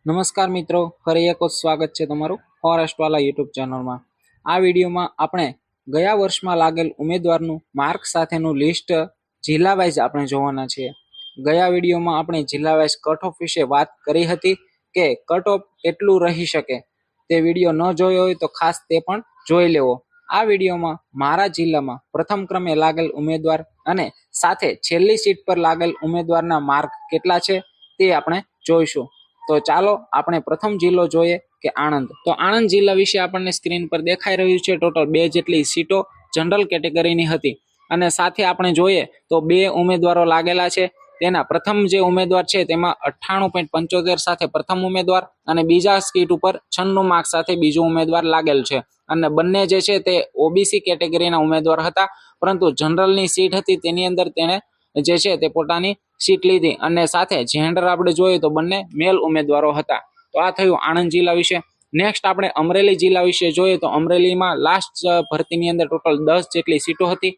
નમસ્કાર મિત્રો, ફરી એક વખત સ્વાગત છે તમારું ફોરેસ્ટવાલા યુટ્યુબ ચેનલમાં। આ વિડીયોમાં આપણે ગયા વર્ષમાં લાગેલ ઉમેદવારનું માર્ક સાથેનું લિસ્ટ જિલ્લા વાઇઝ આપણે જોવાના છીએ। ગયા વિડીયોમાં આપણે જિલ્લા વાઇઝ કટ ઓફ વિશે વાત કરી હતી કે કટ ઓફ કેટલું રહી શકે। તે વિડીયો ન જોયો હોય તો ખાસ તે પણ જોઈ લેવો। આ વિડીયોમાં મારા જિલ્લામાં પ્રથમ ક્રમે લાગેલ ઉમેદવાર અને સાથે છેલ્લી સીટ પર લાગેલ ઉમેદવારના માર્ક કેટલા છે તે આપણે જોઈશું। તો ચાલો આપણે પ્રથમ જિલ્લો જોઈએ કે આણંદ। તો આણંદ જિલ્લા વિશે આપણને સ્ક્રીન પર દેખાઈ રહ્યું છે। ટોટલ 2 જેટલી સીટો જનરલ કેટેગરીની હતી અને સાથે આપણે જોઈએ તો 2 ઉમેદવારો લાગેલા છે। તેના પ્રથમ જે ઉમેદવાર છે તેમાં 98.75 સાથે પ્રથમ ઉમેદવાર અને બીજા સીટ ઉપર 96 માર્ક સાથે બીજો ઉમેદવાર લાગેલ છે અને બંને જે છે તે ઓબીસી કેટેગરીના ઉમેદવાર હતા, પરંતુ જનરલની સીટ હતી તેની અંદર તેને જે છે તે પોતાની સીટ લીધી અને સાથે જેન્ડર આપણે જોઈએ તો બંને મેલ ઉમેદવારો હતા। તો આ થયું આણંદ જિલ્લા વિશે। નેક્સ્ટ આપણે અમરેલી જિલ્લા વિશે જોઈએ તો અમરેલીમાં લાસ્ટ ભરતીની અંદર ટોટલ 10 જેટલી સીટો હતી,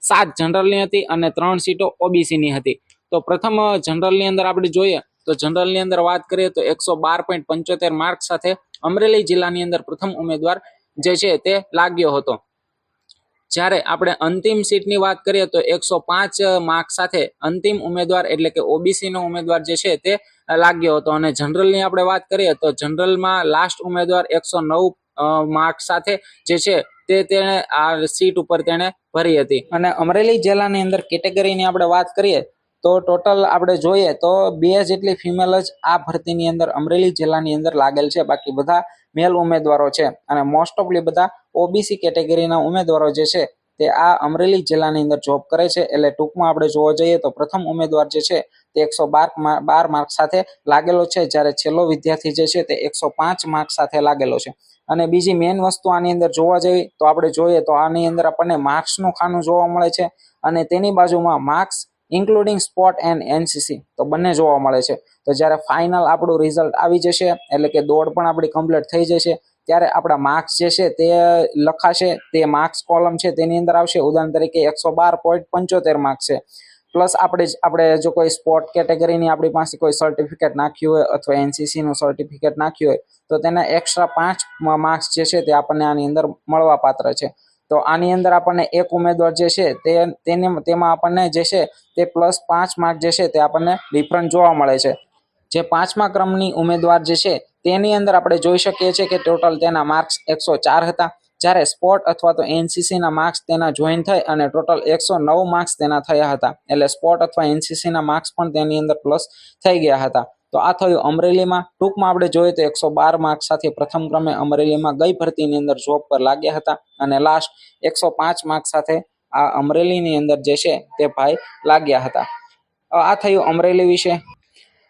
7 જનરલની હતી અને 3 સીટો ઓબીસીની હતી। તો પ્રથમ જનરલની અંદર આપણે જોઈએ તો જનરલની અંદર વાત કરીએ તો 112.75 માર્ક સાથે અમરેલી જિલ્લાની અંદર પ્રથમ ઉમેદવાર જે છે તે લાગ્યો હતો। જ્યારે આપણે અંતિમ સીટની વાત કરીએ તો 105 માર્ક સાથે અંતિમ ઉમેદવાર એટલે કે ઓબીસી નો ઉમેદવાર જે છે તે લાગ્યો હતો અને જનરલની આપણે વાત કરીએ તો જનરલમાં લાસ્ટ ઉમેદવાર 109 માર્ક સાથે જે છે તે તેને આ સીટ ઉપર તેને ભરી હતી। અને અમરેલી જિલ્લાની અંદર કેટેગરીની આપણે વાત કરીએ તો ટોટલ આપણે જોઈએ તો 2 જેટલી ફિમેલ જ આ ભરતીની અંદર અમરેલી જિલ્લાની અંદર લાગેલ છે, બાકી બધા મેલ ઉમેદવારો છે અને મોસ્ટ ઓફલી બધા ઓબીસી કેટેગરીના ઉમેદવારો જે છે તે આ અમરેલી જિલ્લાની અંદર જોબ કરે છે। એટલે ટૂંકમાં આપણે જોવા જઈએ તો પ્રથમ ઉમેદવાર જે છે તે 112 માર્ક સાથે લાગેલો છે, જ્યારે છેલ્લો વિદ્યાર્થી જે છે તે 105 માર્ક સાથે લાગેલો છે। અને બીજી મેઇન વસ્તુ આની અંદર જોવા જઈએ તો આપણે જોઈએ તો આની અંદર આપણને માર્ક્સનું ખાનું જોવા મળે છે અને તેની બાજુમાં marks including sport and NCC તો બંને જોવા મળે છે। તો જ્યારે ફાઇનલ આપણું રિઝલ્ટ આવી જશે એટલે કે દોડ પણ આપણી કમ્પ્લીટ થઈ જશે ત્યારે આપણા માર્ક્સ જે છે તે લખાશે, તે માર્ક્સ કોલમ છે તેની અંદર આવશે। ઉદાહરણ તરીકે 112.75 માર્ક્સ છે, પ્લસ આપણે જો કોઈ સ્પોર્ટ કેટેગરીની આપણી પાસે કોઈ સર્ટિફિકેટ નાખ્યું હોય અથવા એનસીસી નું સર્ટિફિકેટ નાખ્યું હોય તો તેના એક્સ્ટ્રા 5 માર્ક્સ જે છે તે આપણને આની અંદર મળવા પાત્ર છે। તો આની અંદર આપણને એક ઉમેદવાર જે છે તેમાં આપણને જે છે તે +5 માર્ક જે છે તે આપણને ડિફરન્સ જોવા મળે છે। જે 5મા ક્રમની ઉમેદવાર જે છે તેની અંદર આપણે જોઈ શકીએ છીએ કે ટોટલ તેના માર્ક્સ 104 હતા, જ્યારે સ્પોર્ટ અથવા તો એનસીસી ના માર્ક્સ તેના જોઈન થઈ અને ટોટલ 109 માર્ક્સ તેના થયા હતા। એટલે સ્પોર્ટ અથવા એનસીસી ના માર્ક્સ પણ તેની અંદર પ્લસ થઈ ગયા હતા। તો આ થયું અમરેલીમાં। ટૂંકમાં આપણે જોઈએ તો 112 માર્ક્સ સાથે પ્રથમ ક્રમે અમરેલીમાં ગઈ ભરતીની અંદર જોબ પર લાગ્યા હતા અને લાસ્ટ 105 માર્ક્સ સાથે આ અમરેલીની અંદર જે છે તે ભાઈ લાગ્યા હતા। આ થયું અમરેલી વિશે।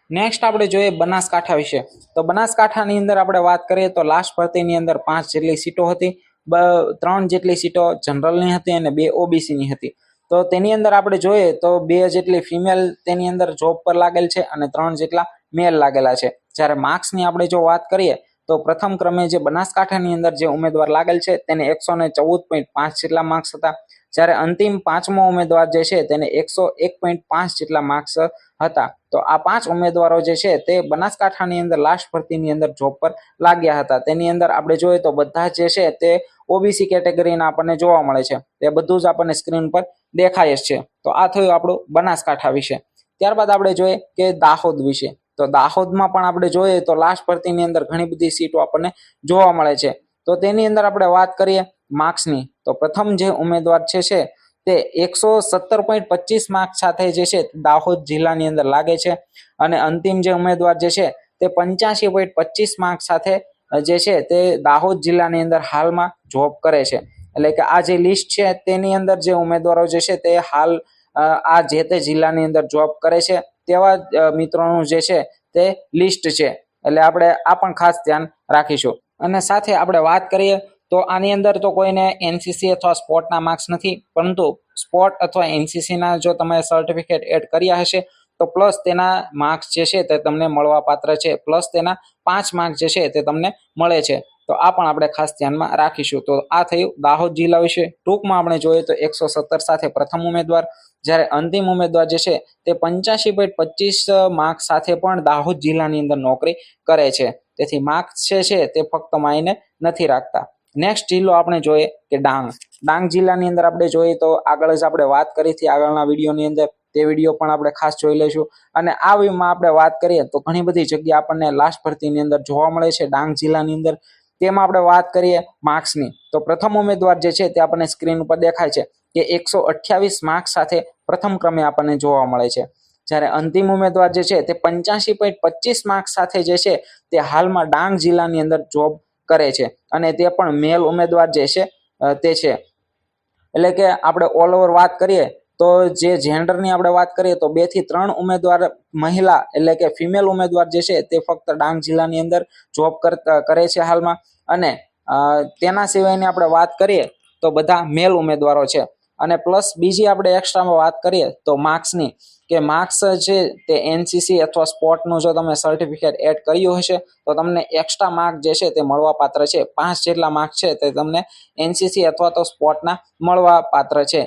નેક્સ્ટ આપણે જોઈએ બનાસકાંઠા વિશે। તો બનાસકાંઠાની અંદર આપણે વાત કરીએ તો લાસ્ટ ભરતીની અંદર 5 જેટલી સીટો હતી, 3 જેટલી સીટો જનરલની હતી અને 2 ઓબીસીની હતી। તો તેની અંદર આપણે જોઈએ તો 2 જેટલી ફિમેલ તેની અંદર જોબ પર લાગેલ છે અને 3 જેટલા મેલ લાગેલા છે। જ્યારે માર્ક્સની આપણે જો વાત કરીએ તો પ્રથમ ક્રમે જે બનાસકાંઠાની અંદર જે ઉમેદવાર લાગેલ છે તેને 114.5 જેટલા માર્ક્સ હતા, જ્યારે અંતિમ 5મો ઉમેદવાર જે છે તેને 101.5 જેટલા માર્ક્સ હતા। તો આ 5 ઉમેદવારો જે છે તે બનાસકાંઠાની અંદર લાસ્ટ ભરતીની અંદર જોબ પર લાગ્યા હતા। તેની અંદર આપણે જોઈએ તો બધા જે છે તે ઓબીસી કેટેગરીના આપણને જોવા મળે છે, તે બધું જ આપણને સ્ક્રીન પર દેખાય જ છે। તો આ થયું આપણું બનાસકાંઠા વિશે। ત્યારબાદ આપણે જોઈએ કે દાહોદ વિશે। તો દાહોદમાં પણ આપણે જોઈએ તો લાસ્ટ ભરતીની અંદર ઘણી બધી સીટો આપણને જોવા મળે છે। તો તેની અંદર આપણે વાત કરીએ માર્ક્સની તો પ્રથમ જે ઉમેદવાર છે તે 117.25 માર્ક સાથે જે છે દાહોદ જિલ્લાની અંદર લાગે છે અને અંતિમ જે ઉમેદવાર જે છે તે 85.25 માર્ક સાથે જે છે તે દાહોદ જિલ્લાની અંદર હાલમાં જોબ કરે છે। એટલે કે આ જે લિસ્ટ છે તેની અંદર જે ઉમેદવારો જે છે તે હાલ આ જે તે જિલ્લાની અંદર જોબ કરે છે તેવા મિત્રોનું જે છે તે લિસ્ટ છે। એટલે આપણે આ પણ ખાસ ધ્યાન રાખીશું। અને સાથે આપણે વાત કરીએ તો આની અંદર તો કોઈને એનસીસી અથવા સ્પોર્ટના માર્ક્સ નથી, પરંતુ સ્પોર્ટ અથવા એનસીસીના જો તમે સર્ટિફિકેટ એડ કર્યા હશે તો પ્લસ તેના માર્ક્સ જે છે તે તમને મળવા પાત્ર છે, પ્લસ તેના 5 માર્ક જે છે તે તમને મળે છે। તો આ પણ આપણે ખાસ ધ્યાનમાં રાખીશું. તો આ થયું દાહોદ જિલ્લા વિશે. ટૂંકમાં આપણે જોઈએ તો 117 સાથે પ્રથમ ઉમેદવાર, જ્યારે અંતિમ ઉમેદવાર જે છે તે 85.25 માર્ક સાથે પણ દાહોદ જિલ્લાની અંદર નોકરી કરે છે. તેથી માર્ક્સ છે તે ફક્ત માયને નથી રાખતા. નેક્સ્ટ જિલ્લો આપણે જોઈએ કે ડાંગ જિલ્લાની અંદર આપણે જોઈએ તો આગળ જ આપણે વાત કરી હતી આગળના વિડીયોની અંદર, તે વિડીયો પણ આપણે ખાસ જોઈ લઈશું. અને આ વીમાં આપણે વાત કરીએ તો ઘણી બધી જગ્યા આપણને લાસ્ટ ભરતીની અંદર જોવા મળે છે ડાંગ જિલ્લાની અંદર. તેમાં આપણે વાત કરીએ માર્ક્સની, તો પ્રથમ ઉમેદવાર જે છે તે આપણને સ્ક્રીન ઉપર દેખાય છે કે 128 માર્ક્સ સાથે પ્રથમ ક્રમે આપણને જોવા મળે છે. જ્યારે અંતિમ ઉમેદવાર જે છે તે 85.25 માર્ક્સ સાથે જે છે તે હાલમાં ડાંગ જિલ્લાની અંદર જોબ કરે છે, અને તે પણ મેલ ઉમેદવાર જે છે તે છે. એટલે કે આપણે ઓલ ઓવર વાત કરીએ તો જે જેન્ડરની આપણે વાત કરીએ તો 2 થી 3 ઉમેદવાર મહિલા એટલે કે ફિમેલ ઉમેદવાર જે છે તે ફક્ત ડાંગ જિલ્લાની અંદર જોબ કરે છે હાલમાં. અને તેના સિવાયની આપણે વાત કરીએ તો બધા મેલ ઉમેદવારો છે. અને પ્લસ બીજી આપણે એક્સ્ટ્રામાં વાત કરીએ તો માર્ક્સની, કે માર્ક્સ છે તે એનસીસી અથવા સ્પોર્ટનું જો તમે સર્ટિફિકેટ એડ કર્યું હશે તો તમને એક્સ્ટ્રા માર્ક જે છે તે મળવા પાત્ર છે. 5 જેટલા માર્ક છે તે તમને એનસીસી અથવા તો સ્પોર્ટના મળવા પાત્ર છે.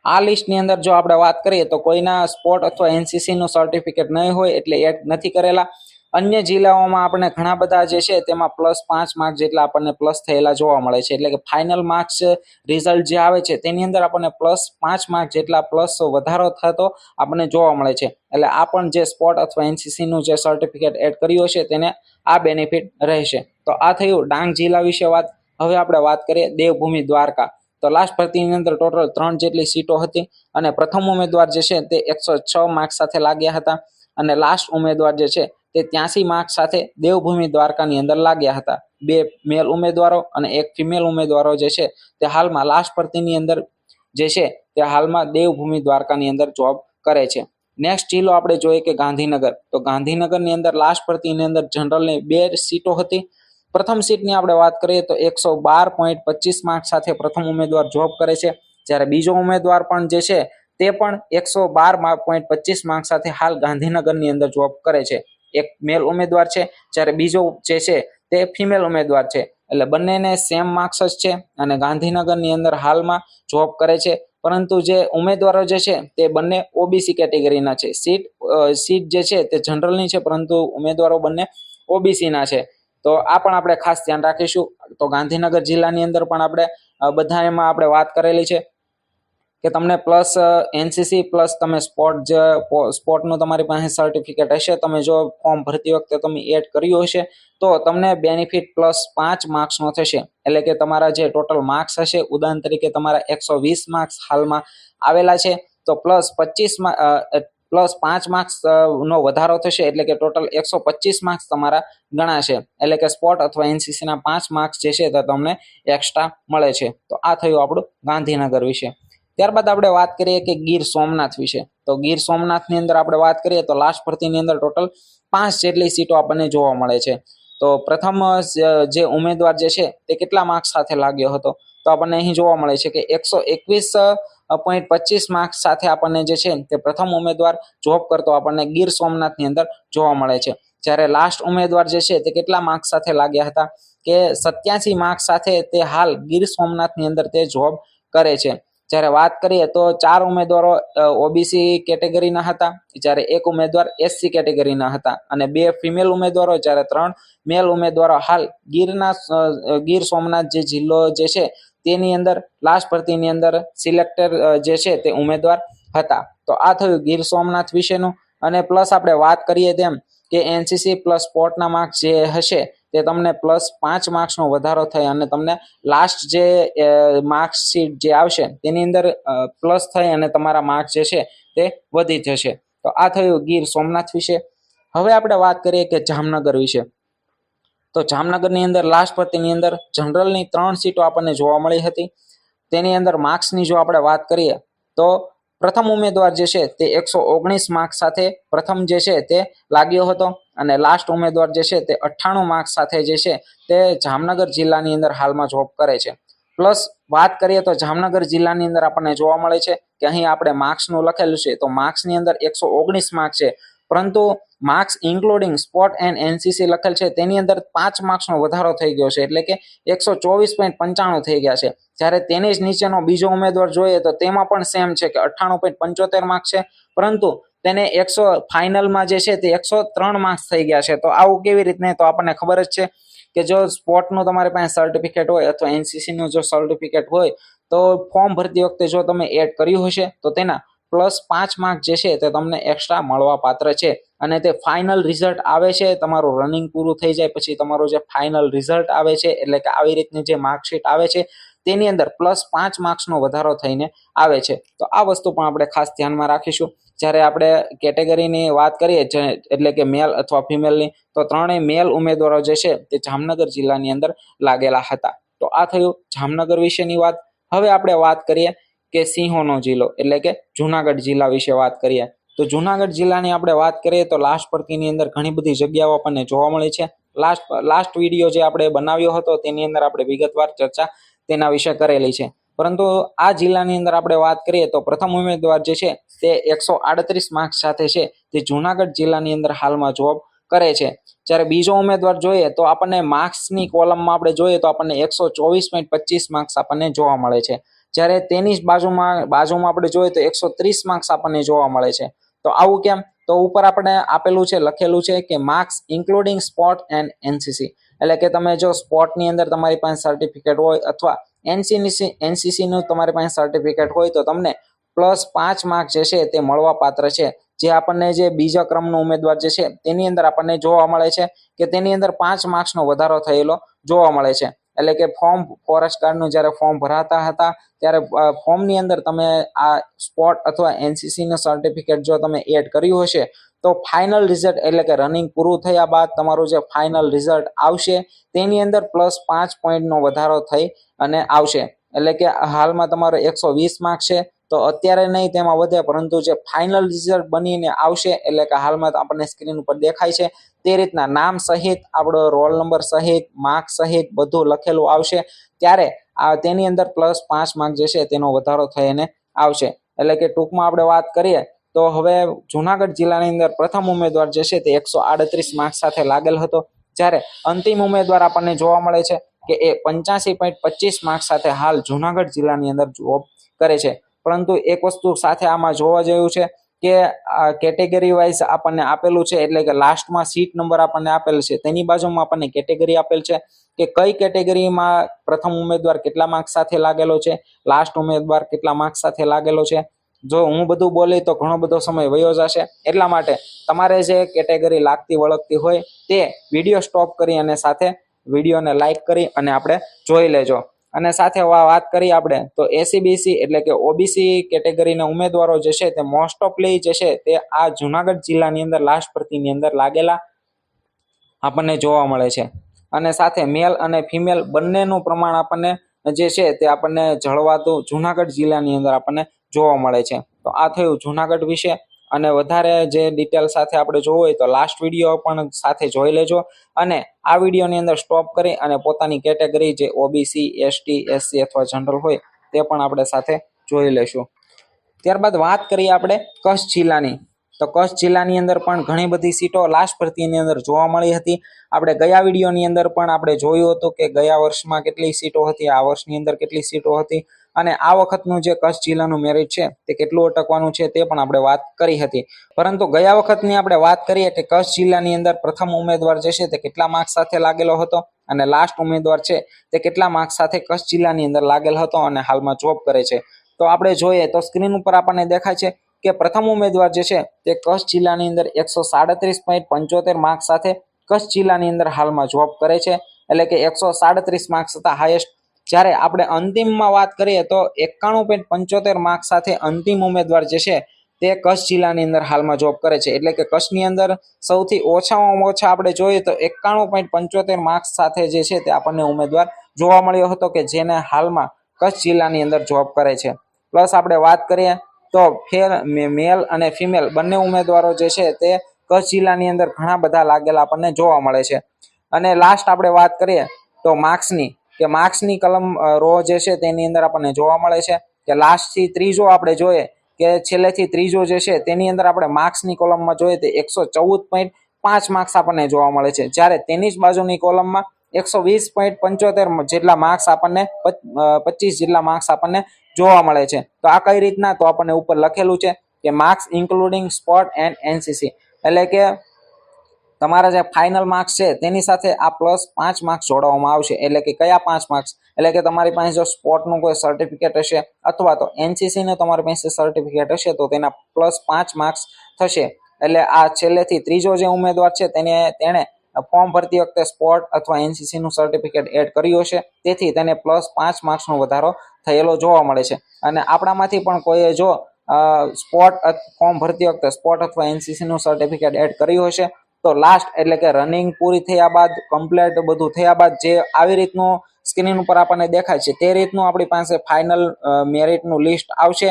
આ લિસ્ટની અંદર જો આપણે વાત કરીએ તો કોઈના સ્પોર્ટ અથવા એનસીસીનું સર્ટિફિકેટ નહીં હોય એટલે એડ નથી કરેલા. અન્ય જિલ્લાઓમાં આપણને ઘણા બધા જે છે તેમાં +5 માર્ક જેટલા આપણને પ્લસ થયેલા જોવા મળે છે. એટલે કે ફાઇનલ માર્ક્સ રિઝલ્ટ જે આવે છે તેની અંદર આપણને +5 માર્ક જેટલા પ્લસ વધારો થતો આપણને જોવા મળે છે. એટલે આ પણ જે સ્પોર્ટ અથવા એનસીસીનું જે સર્ટિફિકેટ એડ કર્યું હશે તેને આ બેનિફિટ રહેશે. તો આ થયું ડાંગ જિલ્લા વિશે વાત. હવે આપણે વાત કરીએ દેવભૂમિ દ્વારકા. તો લાસ્ટ ભરતીની અંદર ટોટલ 3 જેટલી સીટો હતી, અને પ્રથમ ઉમેદવાર જે છે તે 106 માર્ક સાથે લાગ્યા હતા, અને લાસ્ટ ઉમેદવાર જે છે તે 83 માર્ક સાથે દેવભૂમિ દ્વારકાની અંદર લાગ્યા હતા. 2 મેલ ઉમેદવારો અને 1 ફિમેલ ઉમેદવારો જે છે તે હાલમાં લાસ્ટ ભરતીની અંદર જે છે તે હાલમાં દેવભૂમિ દ્વારકાની અંદર જોબ કરે છે. નેક્સ્ટ જિલ્લો આપણે જોઈએ કે ગાંધીનગર. તો ગાંધીનગરની અંદર લાસ્ટ ભરતીની અંદર જનરલની 2 સીટો હતી. પ્રથમ સીટની આપણે વાત કરીએ તો 112.25 માર્ક સાથે પ્રથમ ઉમેદવાર જોબ કરે છે, જ્યારે બીજો ઉમેદવાર પણ જે છે તે પણ 112.25 માર્ક સાથે હાલ ગાંધીનગરની અંદર જોબ કરે છે. એક મેલ ઉમેદવાર છે, જ્યારે બીજો જે છે તે ફિમેલ ઉમેદવાર છે. એટલે બંનેને સેમ માર્ક્સ જ છે અને ગાંધીનગરની અંદર હાલમાં જોબ કરે છે. પરંતુ જે ઉમેદવારો જે છે તે બંને ઓબીસી કેટેગરીના છે. સીટ જે છે તે જનરલની છે, પરંતુ ઉમેદવારો બંને ઓબીસીના છે. તો આ પણ આપણે ખાસ ધ્યાન રાખીશું. તો ગાંધીનગર જિલ્લાની અંદર પણ આપણે બધા એમાં આપણે વાત કરેલી છે કે તમને પ્લસ એનસીસી પ્લસ તમે સ્પોર્ટનું તમારી પાસે સર્ટિફિકેટ હશે, તમે જો ફોર્મ ભરતી વખતે તમે એડ કર્યું હશે તો તમને બેનિફિટ +5 માર્ક્સનો થશે. એટલે કે તમારા જે ટોટલ માર્ક્સ હશે, ઉદાહરણ તરીકે તમારા 120 માર્ક્સ હાલમાં આવેલા છે, તો +5 માર્ક્સ નો વધારો થશે. એટલે કે ટોટલ 125 માર્ક્સ તમારા ગણાશે. એટલે કે સ્પોર્ટ અથવા એનસીસી ના 5 માર્ક્સ જે છે તે તમને એક્સ્ટ્રા મળે છે. તો આ થયું આપણું ગાંધીનગર વિશે. ત્યારબાદ આપણે વાત કરીએ કે ગીર સોમનાથ વિશે. તો ગીર સોમનાથની અંદર આપણે વાત કરીએ તો લાસ્ટ ભરતીની અંદર ટોટલ 5 જેટલી સીટો આપણને જોવા મળે છે. તો પ્રથમ જે ઉમેદવાર જે છે તે કેટલા માર્ક્સ સાથે લાગ્યો હતો, તો આપણને અહીં જોવા મળે છે કે 121.25 માર્ક્સ સાથે આપણને જે છે તે પ્રથમ ઉમેદવાર જોબ કરતો આપણને ગીર સોમનાથની અંદર જોવા મળે છે. જ્યારે લાસ્ટ ઉમેદવાર જે છે તે કેટલા માર્ક્સ સાથે લાગ્યા હતા કે 87 માર્ક્સ સાથે તે હાલ ગીર સોમનાથની અંદર તે જોબ કરે છે. જ્યારે વાત કરીએ તો 4 ઉમેદવારો ઓબીસી કેટેગરીના હતા, જ્યારે 1 ઉમેદવાર એસસી કેટેગરીના હતા, અને 2 ફિમેલ ઉમેદવારો, જ્યારે 3 મેલ ઉમેદવારો હાલ ગીર સોમનાથ જે જિલ્લો જે છે તેની અંદર લાસ્ટ ભરતીની અંદર સિલેક્ટર જે છે તે ઉમેદવાર હતા. તો આ થયું ગીર સોમનાથ વિશેનું. અને પ્લસ આપણે વાત કરીએ તેમ કે એનસીસી પ્લસ સ્પોર્ટના માર્ક્સ જે હશે તે તમને +5 માર્ક્સનો વધારો થાય, અને તમને લાસ્ટ જે માર્કશીટ જે આવશે તેની અંદર પ્લસ થઈ અને તમારા માર્ક્સ જે છે તે વધી જશે. તો આ થયું ગીર સોમનાથ વિશે. હવે આપણે વાત કરીએ કે જામનગર વિશે. તો જામનગરની અંદર લાસ્ટ ભરતીની અંદર જનરલની 3 સીટો આપણને જોવા મળી હતી. તેની અંદર માર્ક્સની જો આપણે વાત કરીએ તો પ્રથમ ઉમેદવાર જે છે તે 119 માર્ક્સ સાથે પ્રથમ જે છે તે લાગ્યો હતો, અને લાસ્ટ ઉમેદવાર જે છે તે 98 માર્ક્સ સાથે જે છે તે જામનગર જિલ્લાની અંદર હાલમાં જોબ કરે છે. પ્લસ વાત કરીએ તો જામનગર જિલ્લાની અંદર આપણને જોવા મળે છે કે અહીં આપણે માર્ક્સનું લખેલું છે, તો માર્ક્સની અંદર 119 માર્ક્સ છે, પરંતુ marks including sport and NCC લખેલ છે તેની અંદર 5 માર્ક્સનો વધારો થઈ ગયો છે, એટલે કે 124.95 થઈ ગયા છે. જ્યારે તેની જ નીચેનો બીજો ઉમેદવાર જોઈએ તો તેમાં પણ સેમ છે કે 98.75 માર્ક્સ છે, પરંતુ તેને 100 ફાઇનલમાં જે છે તે 103 માર્ક્સ થઈ ગયા છે. તો આવું કેવી રીતને? તો આપણને ખબર જ છે કે જો સ્પોર્ટનું તમારી પાસે સર્ટિફિકેટ હોય અથવા એનસીસીનું જો સર્ટિફિકેટ હોય તો ફોર્મ ભરતી વખતે જો તમે એડ કર્યું હશે તો તેના +5 માર્ક જે છે તે તમને એક્સ્ટ્રા મળવા પાત્ર છે. અને તે ફાઇનલ રિઝલ્ટ આવે છે, તમારું રનિંગ પૂરું થઈ જાય પછી તમારું જે ફાઇનલ રિઝલ્ટ આવે છે, એટલે કે આવી રીતની જે માર્કશીટ આવે છે તેની અંદર +5 માર્ક્સનો વધારો થઈને આવે છે. તો આ વસ્તુ પણ આપણે ખાસ ધ્યાનમાં રાખીશું. જ્યારે આપણે કેટેગરીની વાત કરીએ એટલે કે મેલ અથવા ફિમેલની, તો ત્રણેય મેલ ઉમેદવારો જે છે તે જામનગર જિલ્લાની અંદર લાગેલા હતા. તો આ થયું જામનગર વિશેની વાત. હવે આપણે વાત કરીએ કે સિંહોનો જિલ્લો એટલે કે જુનાગઢ જિલ્લા વિશે વાત કરીએ. તો જુનાગઢ જિલ્લાની આપણે વાત કરીએ તો લાસ્ટ ભરતીની અંદર ઘણી બધી જગ્યાઓ આપણને જોવા મળી છે. લાસ્ટ વિડીયો જે આપણે બનાવ્યો હતો તેની અંદર આપણે વિગતવાર ચર્ચા તેના વિશે કરેલી છે. પરંતુ આ જિલ્લાની અંદર આપણે વાત કરીએ તો પ્રથમ ઉમેદવાર જે છે તે 138 માર્ક્સ સાથે છે તે જુનાગઢ જિલ્લાની અંદર હાલમાં જોબ કરે છે. જ્યારે બીજો ઉમેદવાર જોઈએ તો આપણને માર્ક્સની કોલમમાં આપણે જોઈએ તો આપણને 124.25 માર્ક્સ આપણને જોવા મળે છે. જ્યારે તેની જ બાજુમાં આપણે જોઈએ તો 130 માર્ક્સ આપણને જોવા મળે છે. તો આવું કેમ? તો ઉપર આપણે આપેલું છે, લખેલું છે કે marks including sport and NCC, એટલે કે તમે જો સ્પોર્ટની અંદર તમારી પાસે સર્ટિફિકેટ હોય અથવા એનસીસી નું તમારી પાસે સર્ટિફિકેટ હોય તો તમને +5 માર્ક જે છે તે મળવા પાત્ર છે. જે આપણને જે બીજા ક્રમનો ઉમેદવાર જે છે તેની અંદર આપણને જોવા મળે છે કે તેની અંદર 5 માર્ક્સનો વધારો થયેલો જોવા મળે છે. એટલે કે ફોરેસ્ટ ગાર્ડનું જ્યારે ફોર્મ ભરાતા હતા ત્યારે ફોર્મની અંદર તમે આ સ્પોર્ટ અથવા એનસીસીનું સર્ટિફિકેટ જો તમે એડ કર્યું હશે તો ફાઇનલ રિઝલ્ટ એટલે કે રનિંગ પૂરું થયા બાદ તમારું જે ફાઇનલ રિઝલ્ટ આવશે તેની અંદર +5 પોઈન્ટનો વધારો થઈ અને આવશે. એટલે કે હાલમાં તમારો 120 માર્ક છે તો અત્યારે નહીં તેમાં વધે, પરંતુ જે ફાઇનલ રિઝલ્ટ બનીને આવશે એટલે કે હાલમાં આપણને સ્ક્રીન ઉપર દેખાય છે તે રીતના નામ સહિત, આપણો રોલ નંબર સહિત, માર્ક સહિત બધું લખેલું આવશે ત્યારે તેની અંદર +5 માર્ક જે છે તેનો વધારો થઈને આવશે. એટલે કે ટૂંકમાં આપણે વાત કરીએ તો હવે જુનાગઢ જિલ્લાની અંદર પ્રથમ ઉમેદવાર જે છે તે 138 માર્ક સાથે લાગેલ હતો, જ્યારે અંતિમ ઉમેદવાર આપણને જોવા મળે છે કે એ 85.25 માર્ક સાથે હાલ જુનાગઢ જિલ્લાની અંદર જોબ કરે છે. પરંતુ એક વસ્તુ સાથે આમાં જોવા જેવું છે કે કેટેગરી વાઇઝ આપણને આપેલું છે, એટલે કે લાસ્ટમાં સીટ નંબર આપણને આપેલ છે તેની બાજુમાં આપણને કેટેગરી આપેલ છે કે કઈ કેટેગરીમાં પ્રથમ ઉમેદવાર કેટલા માર્ક્સ સાથે લાગેલો છે, લાસ્ટ ઉમેદવાર કેટલા માર્ક્સ સાથે લાગેલો છે. જો હું બધું બોલી તો ઘણો બધો સમય વયો જશે, એટલા માટે તમારે જે કેટેગરી લાગતી વળગતી હોય તે વિડીયો સ્ટોપ કરી અને સાથે વિડીયોને લાઈક કરી અને આપણે જોઈ લેજો. અને સાથે વાત કરીએ આપણે તો એસીબીસી એટલે કે ઓબીસી કેટેગરીના ઉમેદવારો જે છે તે મોસ્ટ ઓફલી જે છે તે આ જુનાગઢ જિલ્લાની અંદર લાસ્ટ ભરતીની અંદર લાગેલા આપણને જોવા મળે છે. અને સાથે મેલ અને ફિમેલ બંનેનું પ્રમાણ આપણને જે છે તે આપણને જળવાતું જુનાગઢ જિલ્લાની અંદર આપણને જોવા મળે છે. તો આ થયું જુનાગઢ વિશે. અને વધારે જે ડિટેલ સાથે આપણે જોવું હોય તો લાસ્ટ વિડીયો પણ સાથે જોઈ લેજો અને આ વિડીયોની અંદર સ્ટોપ કરી અને પોતાની કેટેગરી જે ઓબીસી, એસટી, એસસી અથવા જનરલ હોય તે પણ આપણે સાથે જોઈ લેશું. ત્યારબાદ વાત કરીએ આપણે કચ્છ જિલ્લાની. તો કચ્છ જિલ્લાની અંદર પણ ઘણી બધી સીટો લાસ્ટ ભરતીની અંદર જોવા મળી હતી. આપણે ગયા વિડીયોની અંદર પણ આપણે જોયું હતું કે ગયા વર્ષમાં કેટલી સીટો હતી, આ વર્ષની અંદર કેટલી સીટો હતી અને આ વખતનું જે કચ્છ જિલ્લાનું મેરિટ છે તે કેટલું અટકવાનું છે તે પણ આપણે વાત કરી હતી. પરંતુ ગયા વખતની આપણે વાત કરીએ કે કચ્છ જિલ્લાની અંદર પ્રથમ ઉમેદવાર જે છે તે કેટલા માર્ક્સ સાથે લાગેલો હતો અને લાસ્ટ ઉમેદવાર છે તે કેટલા માર્ક્સ સાથે કચ્છ જિલ્લાની અંદર લાગેલ હતો અને હાલમાં જોબ કરે છે. તો આપણે જોઈએ તો સ્ક્રીન ઉપર આપણને દેખાય છે કે પ્રથમ ઉમેદવાર જે છે તે કચ્છ જિલ્લાની અંદર 137.75 માર્ક્સ સાથે કચ્છ જિલ્લાની અંદર હાલમાં જોબ કરે છે. એટલે કે 137 માર્ક્સ હતા હાઈએસ્ટ. જ્યારે આપણે અંતિમમાં વાત કરીએ તો 91.75 માર્ક્સ સાથે અંતિમ ઉમેદવાર જે છે તે કચ્છ જિલ્લાની અંદર હાલમાં જોબ કરે છે. એટલે કે કચ્છની અંદર સૌથી ઓછામાં ઓછા આપણે જોઈએ તો 91.75 માર્ક્સ સાથે જે છે તે આપણને ઉમેદવાર જોવા મળ્યો હતો કે જેને હાલમાં કચ્છ જિલ્લાની અંદર જોબ કરે છે. પ્લસ આપણે વાત કરીએ તો મેલ અને ફિમેલ બંને ઉમેદવારો જે છે તે કચ્છ જિલ્લાની અંદર ઘણા બધા લાગેલા આપણને જોવા મળે છે. અને લાસ્ટ આપણે વાત કરીએ તો માર્ક્સની કલમ રો જે છે તેની અંદર આપણને જોવા મળે છે કે લાસ્ટથી ત્રીજો આપણે જોઈએ કે છેલ્લેથી ત્રીજો જે છે તેની અંદર આપણે માર્ક્સની કોલમમાં જોઈએ તો 114.5 માર્ક્સ આપણને જોવા મળે છે, જ્યારે તેની જ બાજુની કોલમમાં 120.75 જેટલા માર્ક્સ આપણને 25 જેટલા માર્ક્સ આપણને જોવા મળે છે. તો આ કઈ રીતના, તો આપણને ઉપર લખેલું છે કે marks including sport and NCC, એટલે કે તમારા જે ફાઇનલ માર્ક્સ છે તેની સાથે આ +5 માર્ક્સ જોડવામાં આવશે. એટલે કે કયા 5 માર્ક્સ, એટલે કે તમારી પાસે જો સ્પોર્ટનું કોઈ સર્ટિફિકેટ હશે અથવા તો એનસીસીનું તમારી પાસે સર્ટિફિકેટ હશે તો તેના +5 માર્ક્સ થશે. એટલે આ છેલ્લેથી ત્રીજો જે ઉમેદવાર છે તેણે ફોર્મ ભરતી વખતે સ્પોર્ટ અથવા એનસીસી નું સર્ટિફિકેટ એડ કર્યું હશે, તેથી તેને +5 માર્ક્સનો વધારો થયેલો જોવા મળે છે. અને આપણામાંથી પણ કોઈએ જો સ્પોર્ટ ફોર્મ ભરતી વખતે સ્પોર્ટ અથવા એનસીસી નું સર્ટિફિકેટ એડ કર્યું હશે તો લાસ્ટ, એટલે કે રનિંગ પૂરી થયા બાદ, કમ્પ્લીટ બધું થયા બાદ જે આવી રીતનું સ્ક્રીન ઉપર આપણને દેખાય છે તે રીતનું આપણી પાસે ફાઇનલ મેરિટનું લિસ્ટ આવશે.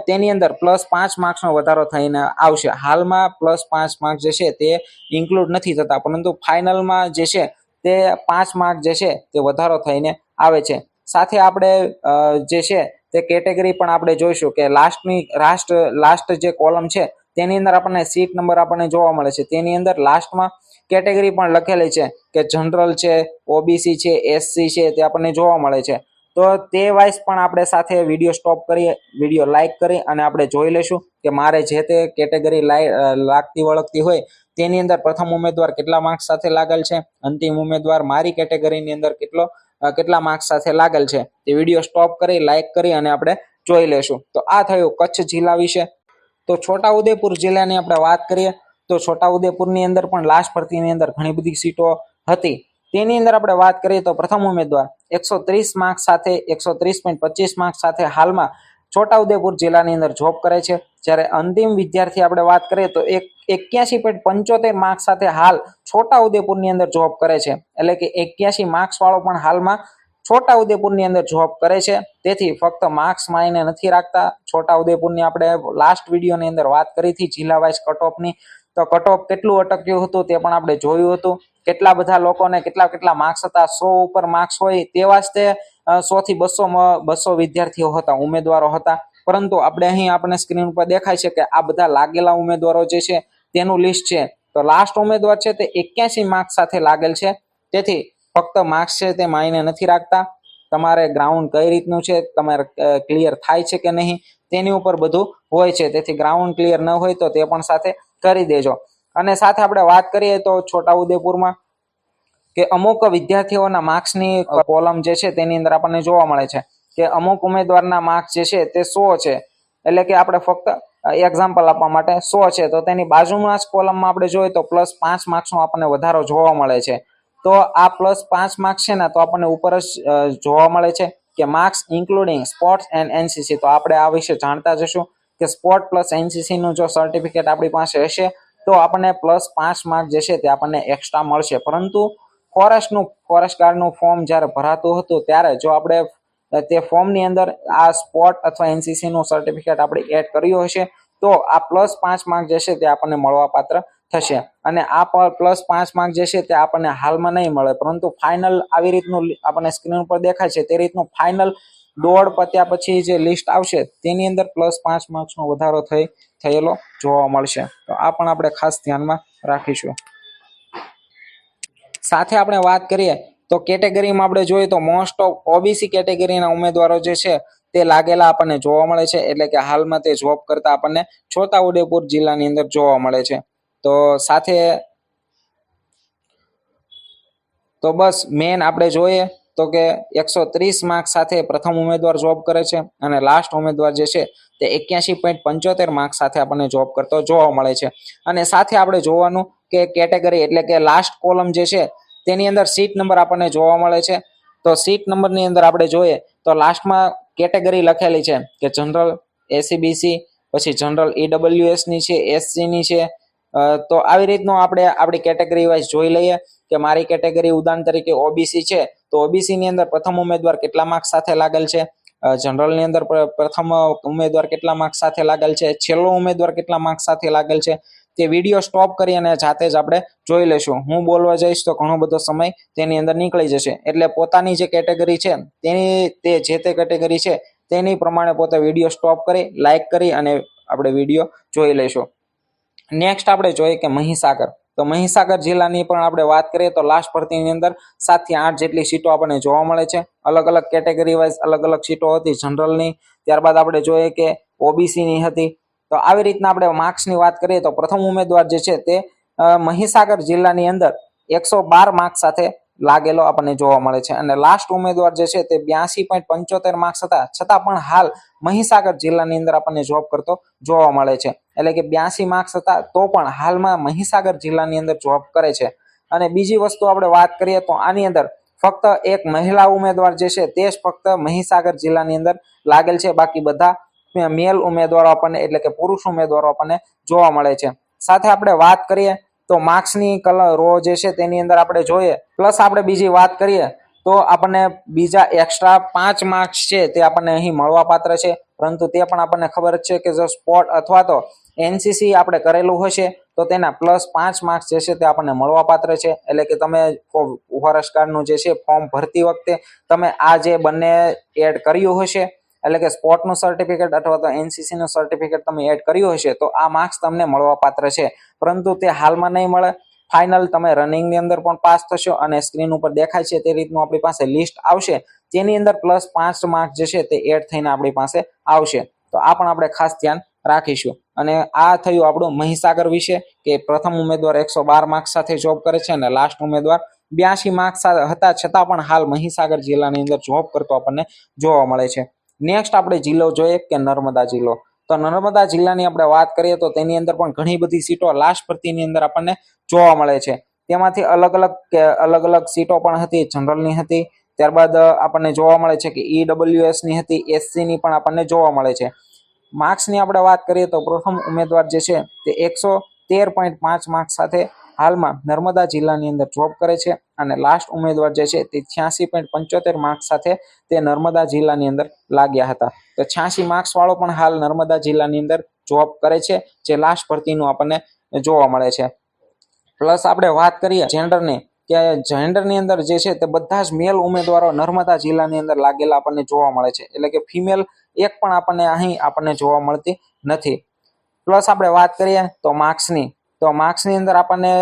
તેની અંદર +5 માર્ક્સનો વધારો થઈને આવશે. હાલમાં +5 માર્ક્સ જે છે તે ઇન્ક્લુડ નથી થતા, પરંતુ ફાઇનલમાં જે છે તે 5 માર્ક જે છે તે વધારો થઈને આવે છે. સાથે આપણે જે છે તે કેટેગરી પણ આપણે જોઈશું કે લાસ્ટ જે કોલમ છે તેની અંદર આપણને સીટ નંબર આપણને જોવા મળે છે. તેની અંદર લાસ્ટમાં કેટેગરી પણ લખેલી છે કે જનરલ છે, ઓબીસી છે, એસસી છે, તે આપણને જોવા મળે છે. તો તે વાઇઝ પણ આપણે સાથે વિડીયો સ્ટોપ કરી, વિડીયો લાઇક કરી અને આપણે જોઈ લઈશું કે મારે જે તે કેટેગરી લાગતી વળગતી હોય તેની અંદર પ્રથમ ઉમેદવાર કેટલા માર્ક્સ સાથે લાગેલ છે, અંતિમ ઉમેદવાર મારી કેટેગરીની અંદર કેટલા માર્ક્સ સાથે લાગેલ છે, તે વિડીયો સ્ટોપ કરી, લાઇક કરી અને આપણે જોઈ લેશું. તો આ થયું કચ્છ જિલ્લા વિશે. તો છોટાઉદેપુર જિલ્લાની આપણે વાત કરીએ તો છોટાઉદેપુરની અંદર પણ લાસ્ટ ભરતીની અંદર ઘણી બધી સીટો હતી. તેની અંદર આપણે વાત કરીએ તો પ્રથમ ઉમેદવાર 130 માર્ક્સ સાથે 130.25 માર્ક્સ સાથે હાલમાં છોટાઉદેપુર જિલ્લાની અંદર જોબ કરે છે. જ્યારે અંતિમ વિદ્યાર્થી આપણે વાત કરીએ તો 81.75 માર્ક્સ સાથે હાલ છોટાઉદેપુરની અંદર જોબ કરે છે. એટલે કે 81 માર્ક્સ વાળો પણ હાલમાં છોટાઉદેપુરની અંદર જોબ કરે છે. તેથી ફક્ત માર્ક્સ માયને નથી રાખતા. છોટાઉદેપુરની આપણે લાસ્ટ વિડીયોની અંદર વાત કરી હતી જિલ્લા વાઇઝ કટ ઓફની, તો કટ ઓફ કેટલું અટક્યું હતું તે પણ આપણે જોયું હતું. કેટલા બધા લોકોને કેટલા માર્ક્સ હતા, 100 ઉપર માર્ક્સ હોય તેવા જ તે 100 થી 200 વિદ્યાર્થીઓ હતા, ઉમેદવારો હતા. પરંતુ આપણે અહીં આપણે સ્ક્રીન ઉપર દેખાય છે કે આ બધા લાગેલા ઉમેદવારો જે છે તેનું લિસ્ટ છે. તો લાસ્ટ ઉમેદવાર છે તે 81 માર્ક્સ સાથે લાગેલ છે. તેથી ફક્ત માર્ક્સ છે તે માયને નથી રાખતા. તમારે ગ્રાઉન્ડ કઈ રીતનું છે, તમારે ક્લિયર થાય છે કે નહીં તેની ઉપર બધું હોય છે. તેથી ગ્રાઉન્ડ ક્લિયર ન હોય તો તે પણ સાથે કરી દેજો. અને સાથે આપણે વાત કરીએ તો છોટાઉદેપુરમાં કે અમુક વિદ્યાર્થીઓના માર્ક્સની કોલમ જે છે તેની અંદર આપણને જોવા મળે છે કે અમુક ઉમેદવારના માર્ક્સ જે છે તે 100 છે. એટલે કે આપણે ફક્ત એક્ઝામ્પલ આપવા માટે 100 છે, તો તેની બાજુમાં જ કોલમમાં આપણે જોઈએ તો +5 માર્ક્સનો આપણને વધારો જોવા મળે છે. તો આ +5 માર્ક્સ છે ને તો આપણને ઉપર જ જોવા મળે છે કે marks including sports and NCC. તો આપણે આ વિશે જાણતા જશું કે સ્પોર્ટ પ્લસ એનસીસી નું જો સર્ટિફિકેટ આપણી પાસે હશે તો આપણને +5 માર્ક જે છે તે આપણને એક્સ્ટ્રા મળશે. પરંતુ ફોરેસ્ટ ગાર્ડનું ફોર્મ જ્યારે ભરાતું હતું ત્યારે જો આપણે તે ફોર્મની અંદર આ સ્પોર્ટ અથવા એનસીસી નું સર્ટિફિકેટ આપણે એડ કર્યું હશે તો આ +5 માર્ક જે છે તે આપણને મળવાપાત્ર થશે. અને આ +5 માર્ક જે છે તે આપણને હાલમાં નહીં મળે, પરંતુ ફાઇનલ આવી રીતનું આપણને સ્ક્રીન ઉપર દેખાય છે તે રીતનું ફાઇનલ દોડ પત્યા પછી જે લિસ્ટ આવશે તેની અંદર +5 માર્ક્સનો વધારો થયેલો જોવા મળશે. તો આ પણ આપણે ખાસ ધ્યાનમાં રાખીશું. સાથે આપણે વાત કરીએ તો કેટેગરીમાં આપણે જોઈએ તો મોસ્ટ ઓફ ઓબીસી કેટેગરીના ઉમેદવારો જે છે તે લાગેલા આપણને જોવા મળે છે. એટલે કે હાલમાં તે જોબ કરતા આપણને છોટાઉદેપુર જિલ્લાની અંદર જોવા મળે છે. તો સાથે તો બસ મેન આપણે જોઈએ તો કે 130 માર્ક સાથે પ્રથમ ઉમેદવાર જોબ કરે છે અને લાસ્ટ ઉમેદવાર જે છે તે 81.75 માર્ક સાથે આપણને જોબ કરતો જોવા મળે છે. અને સાથે આપણે જોવાનું કે કેટેગરી એટલે કે લાસ્ટ કોલમ જે છે તેની અંદર સીટ નંબર આપણને જોવા મળે છે. તો સીટ નંબરની અંદર આપણે જોઈએ તો લાસ્ટમાં કેટેગરી લખેલી છે કે જનરલ, એસીબીસી, પછી જનરલ ઈડબ્લ્યુએસ ની છે, એસસી ની છે. તો આવી રીતનું આપણે આપણી કેટેગરી વાઇઝ જોઈ લઈએ કે મારી કેટેગરી ઉદાહરણ તરીકે ઓબીસી છે તો ઓબીસી ની અંદર પ્રથમ ઉમેદવાર કેટલા માર્ક્સ સાથે લાગેલ છે, જનરલ ની અંદર પ્રથમ ઉમેદવાર કેટલા માર્ક્સ સાથે લાગેલ છે, છેલ્લો ઉમેદવાર કેટલા માર્ક્સ સાથે લાગેલ છે, તે વિડીયો સ્ટોપ કરી અને જાતે જ આપણે જોઈ લેશું. હું બોલવા જઈશ તો ઘણો બધો સમય તેની અંદર નીકળી જશે. એટલે પોતાની જે કેટેગરી છે તે જે તે કેટેગરી છે તેની પ્રમાણે પોતે વિડીયો સ્ટોપ કરી લાઇક કરી અને આપણે વિડીયો જોઈ લઈશું. નેક્સ્ટ આપણે જોઈએ કે મહીસાગર. તો મહીસાગર જિલ્લાની પણ આપણે વાત કરીએ તો લાસ્ટ ભરતીની અંદર 7 થી 8 જેટલી સીટો આપણને જોવા મળે છે. અલગ અલગ કેટેગરી વાઇઝ અલગ અલગ સીટો હતી જનરલની, ત્યારબાદ આપણે જોઈએ કે ઓબીસીની હતી. તો આવી રીતના આપણે માર્ક્સની વાત કરીએ તો પ્રથમ ઉમેદવાર જે છે તે મહીસાગર જિલ્લાની અંદર 112 માર્ક્સ સાથે લાગેલો આપણને જોવા મળે છે અને લાસ્ટ ઉમેદવાર જે છે તે 82.75 માર્ક્સ હતા, છતાં પણ હાલ મહીસાગર જિલ્લાની અંદર આપણને જોબ કરતો જોવા મળે છે. એટલે કે 82 માર્ક્સ હતા તો પણ હાલમાં મહીસાગર જિલ્લાની અંદર જોબ કરે છે. અને બીજી વસ્તુ આપણે વાત કરીએ તો આની અંદર ફક્ત એક મહિલા ઉમેદવાર જે છે તે જ ફક્ત મહીસાગર જિલ્લાની અંદર લાગેલ છે, બાકી બધા મેલ ઉમેદવારો આપણને એટલે કે પુરુષ ઉમેદવારો આપણને જોવા મળે છે. સાથે આપણે વાત કરીએ તો માર્ક્સની રો જે છે તેની અંદર આપણે જોઈએ, પ્લસ આપણે બીજી વાત કરીએ તો આપણને બીજા એક્સ્ટ્રા 5 માર્ક્સ છે તે આપણને અહીં મળવા પાત્ર છે. પરંતુ તે પણ આપણને ખબર જ છે કે જો સ્પોર્ટ અથવા તો એનસીસી આપણે કરેલું હશે તો તેના +5 માર્ક્સ જે છે તે આપણને મળવા પાત્ર છે. એટલે કે તમે ફોરેસ્ટ ગાર્ડનું જે છે ફોર્મ ભરતી વખતે તમે આ જે બંને એડ કર્યું હશે, એટલે કે સ્પોર્ટનું સર્ટિફિકેટ અથવા તો એનસીસીનું સર્ટિફિકેટ તમે એડ કર્યું હશે તો આ માર્ક્સ તમને મળવા પાત્ર છે. પરંતુ તે હાલમાં નહીં મળે. ફાઇનલ તમે રનિંગની અંદર પણ પાસ થશો અને સ્ક્રીન ઉપર દેખાય છે તે રીતનું આપણી પાસે લિસ્ટ આવશે, તેની અંદર +5 માર્ક્સ જે છે તે એડ થઈને આપણી પાસે આવશે. તો આ પણ આપણે ખાસ ધ્યાન રાખીશું. અને આ થયું આપણું મહીસાગર વિશે કે પ્રથમ ઉમેદવાર 112 માર્ક્સ સાથે જોબ કરે છે અને લાસ્ટ ઉમેદવાર 82 માર્ક્સ હતા, છતાં પણ હાલ મહીસાગર જિલ્લાની અંદર જોબ કરતો આપણને જોવા મળે છે. નેક્સ્ટ આપણે જિલ્લો જોઈએ કે નર્મદા જિલ્લો. તો નર્મદા જિલ્લાની આપણે વાત કરીએ તો તેની અંદર પણ ઘણી બધી સીટો લાસ્ટ ભરતીની અંદર આપણને જોવા મળે છે. તેમાંથી અલગ અલગ સીટો પણ હતી, જનરલની હતી, ત્યારબાદ આપણને જોવા મળે છે કે ઈડબ્લ્યુએસ ની હતી, એસસી ની પણ આપણને જોવા મળે છે. માર્ક્સની આપણે વાત કરીએ તો પ્રથમ ઉમેદવાર જે છે તે 113.5 માર્ક્સ સાથે હાલમાં નર્મદા જિલ્લાની અંદર જોબ કરે છે અને લાસ્ટ ઉમેદવાર જે છે તે 86.75 માર્ક્સ સાથે તે નર્મદા જિલ્લાની અંદર લાગ્યા હતા. તો 86 માર્ક્સ વાળો પણ હાલ નર્મદા જિલ્લાની અંદર જોબ કરે છે, જે લાસ્ટ ભરતીનું આપણને જોવા મળે છે. પ્લસ આપણે વાત કરીએ જેન્ડરની કે જેન્ડરની અંદર જે છે તે બધા જ મેલ ઉમેદવારો નર્મદા જિલ્લાની અંદર લાગેલા આપણને જોવા મળે છે. એટલે કે ફિમેલ એક પણ આપણને અહીં આપણને જોવા મળતી નથી. પ્લસ આપણે વાત કરીએ તો માર્ક્સની અંદર આપણને